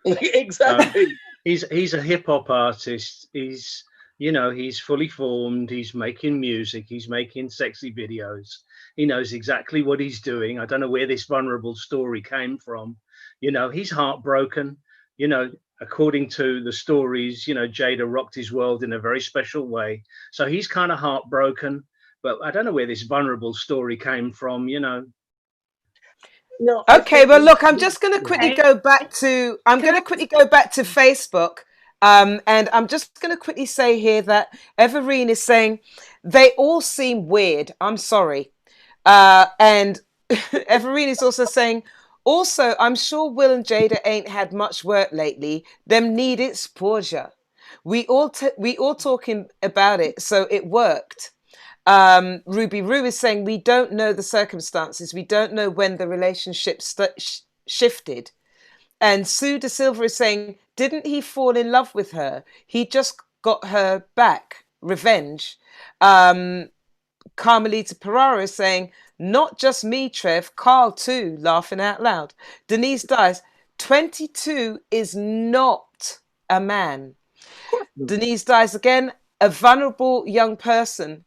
Exactly. He's a hip hop artist. He's, you know, he's fully formed. He's making music. He's making sexy videos. He knows exactly what he's doing. I don't know where this vulnerable story came from. You know, he's heartbroken. You know, according to the stories, you know, Jada rocked his world in a very special way. So he's kind of heartbroken. But I don't know where this vulnerable story came from, you know. No. Okay, well, look, I'm just going to quickly go back to, Facebook. And I'm just going to quickly say here that Everine is saying, they all seem weird. I'm sorry. And Everine is also saying, also, I'm sure Will and Jada ain't had much work lately. Them need exposure. We all talking about it, so it worked. Ruby Roo is saying, we don't know the circumstances. We don't know when the relationship shifted. And Sue De Silva is saying, didn't he fall in love with her? He just got her back. Revenge. Carmelita Pereira is saying, not just me, Trev, Carl too, laughing out loud. Denise Dice, 22 is not a man. Denise Dice again, a vulnerable young person.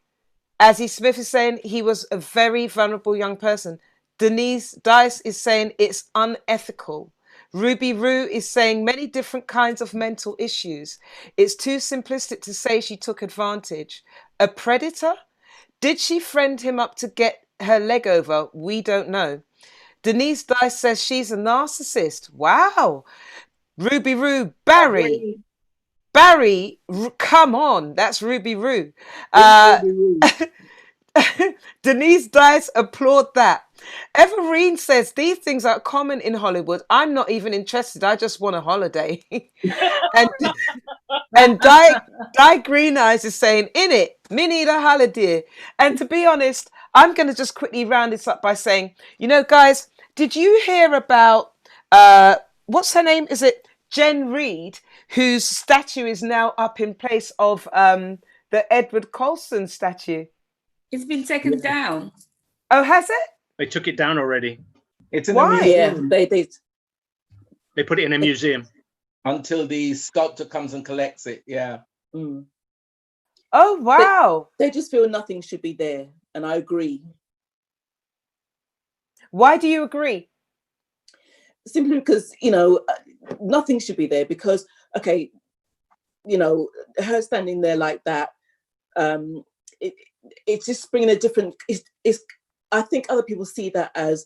Azzy Smith is saying he was a very vulnerable young person. Denise Dice is saying it's unethical. Ruby Roo is saying many different kinds of mental issues. It's too simplistic to say she took advantage. A predator? Did she friend him up to get her leg over? We don't know. Denise Dice says she's a narcissist. Wow. Ruby Roo, Barry, come on. That's Ruby Roo. Denise Dice, applaud that. Everine says these things are common in Hollywood. I'm not even interested. I just want a holiday. and Di Green Eyes is saying, in it, me need a holiday. And to be honest, I'm going to just quickly round this up by saying, you know, guys, did you hear about, what's her name? Is it Jen Reed, whose statue is now up in place of the Edward Colston statue? It's been taken down. Oh, has it? They took it down already. It's in Why? a museum. Yeah, They put it in a museum. Until the sculptor comes and collects it, yeah. Mm. Oh, wow. They just feel nothing should be there, and I agree. Why do you agree? Simply because, you know, nothing should be there because, okay, you know, her standing there like that, it's just bringing a different, I think other people see that as,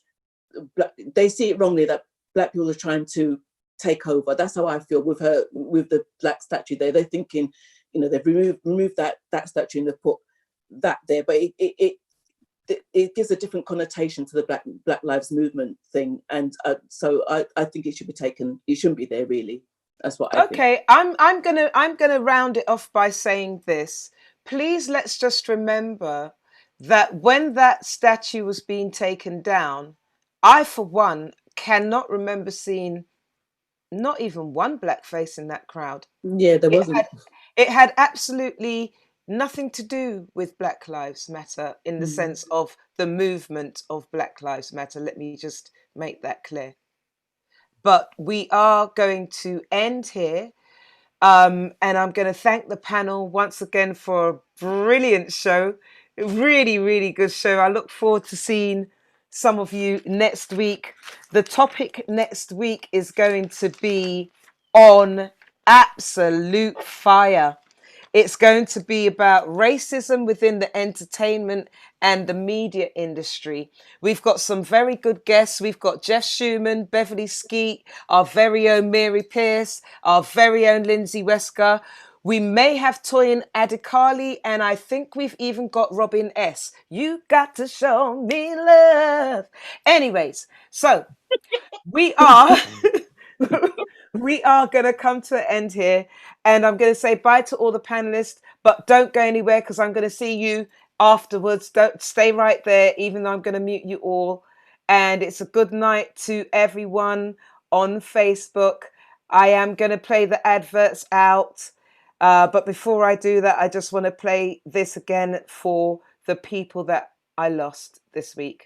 they see it wrongly that Black people are trying to take over. That's how I feel with her, with the black statue there. They're thinking, you know, they've removed that statue and they've put that there, but it gives a different connotation to the Black Lives Movement thing, and so I think it should be taken. It shouldn't be there, really. That's what I think. Okay, I'm gonna round it off by saying this. Please, let's just remember that when that statue was being taken down, I, for one, cannot remember seeing not even one black face in that crowd. Yeah, there wasn't. It had absolutely nothing to do with Black Lives Matter in the Mm. sense of the movement of Black Lives Matter. Let me just make that clear. But we are going to end here. And I'm going to thank the panel once again for a brilliant show. Really, really good show. I look forward to seeing some of you next week. The topic next week is going to be on absolute fire. It's going to be about racism within the entertainment and the media industry. We've got some very good guests. We've got Jeff Schumann, Beverly Skeet, our very own Mary Pierce, our very own Lindsay Wesker. We may have Toyin Adikali, and I think we've even got Robin S. You got to show me love. Anyways, so we are... we are going to come to an end here, and I'm going to say bye to all the panelists, but don't go anywhere because I'm going to see you afterwards. Don't stay right there, even though I'm going to mute you all. And it's a good night to everyone on Facebook. I am going to play the adverts out. But before I do that, I just want to play this again for the people that I lost this week.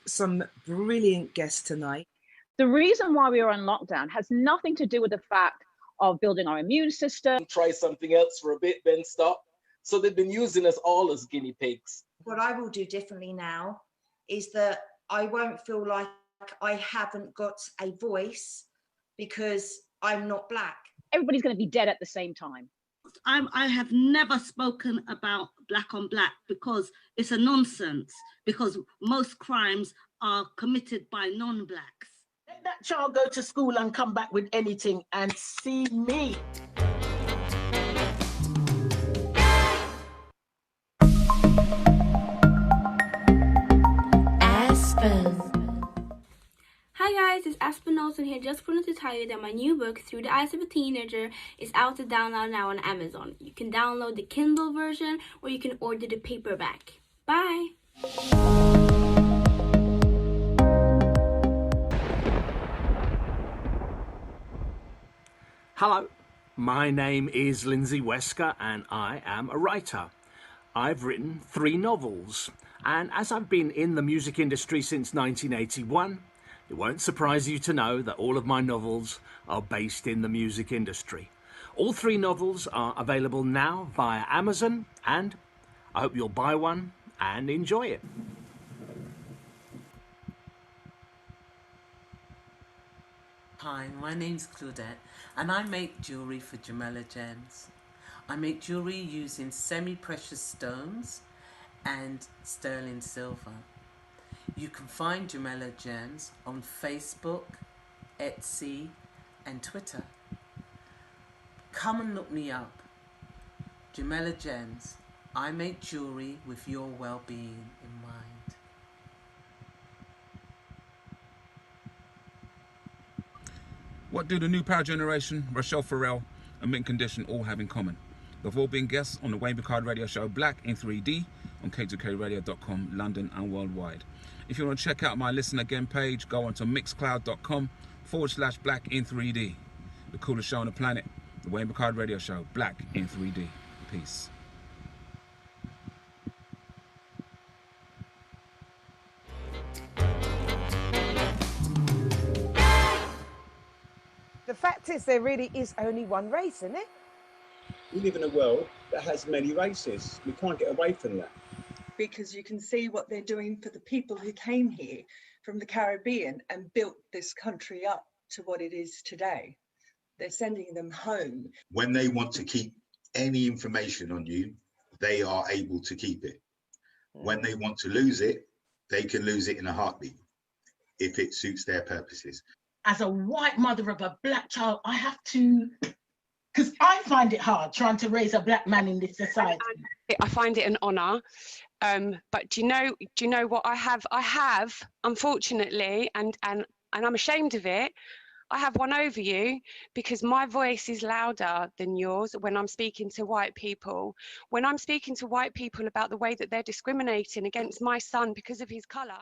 Some brilliant guests tonight. The reason why we are on lockdown has nothing to do with the fact of building our immune system. Try something else for a bit, then stop. So they've been using us all as guinea pigs. What I will do differently now is that I won't feel like I haven't got a voice because I'm not black. Everybody's going to be dead at the same time. I have never spoken about black on black because it's a nonsense, because most crimes are committed by non-blacks. Let that child go to school and come back with anything and see me. Aspen. Hi guys, it's Aspen Olsen here. Just wanted to tell you that my new book, Through the Eyes of a Teenager, is out to download now on Amazon. You can download the Kindle version or you can order the paperback. Bye! Hello, my name is Lindsay Wesker and I am a writer. I've written 3 novels, and as I've been in the music industry since 1981, it won't surprise you to know that all of my novels are based in the music industry. All 3 novels are available now via Amazon, and I hope you'll buy one and enjoy it. Hi, my name's Claudette and I make jewellery for Jamela Gems. I make jewellery using semi-precious stones and sterling silver. You can find Jamela Gems on Facebook, Etsy and Twitter. Come and look me up. Jamela Gems. I make jewellery with your well-being in mind. What do the new power generation, Rochelle Farrell and Mint Condition all have in common? They've all been guests on the Wayne Card radio show Black in 3D on k2kradio.com, London and worldwide. If you want to check out my Listen Again page, go onto mixcloud.com/Black in 3D. The coolest show on the planet, the Wayne Bacard Radio Show, Black in 3D. Peace. The fact is, there really is only one race, isn't it? We live in a world that has many races. We can't get away from that. Because you can see what they're doing for the people who came here from the Caribbean and built this country up to what it is today. They're sending them home. When they want to keep any information on you, they are able to keep it. When they want to lose it, they can lose it in a heartbeat if it suits their purposes. As a white mother of a black child, I have to, because I find it hard trying to raise a black man in this society. I find it an honour. But do you know what I have? I have, unfortunately, and I'm ashamed of it, I have one over you because my voice is louder than yours when I'm speaking to white people. When I'm speaking to white people about the way that they're discriminating against my son because of his colour.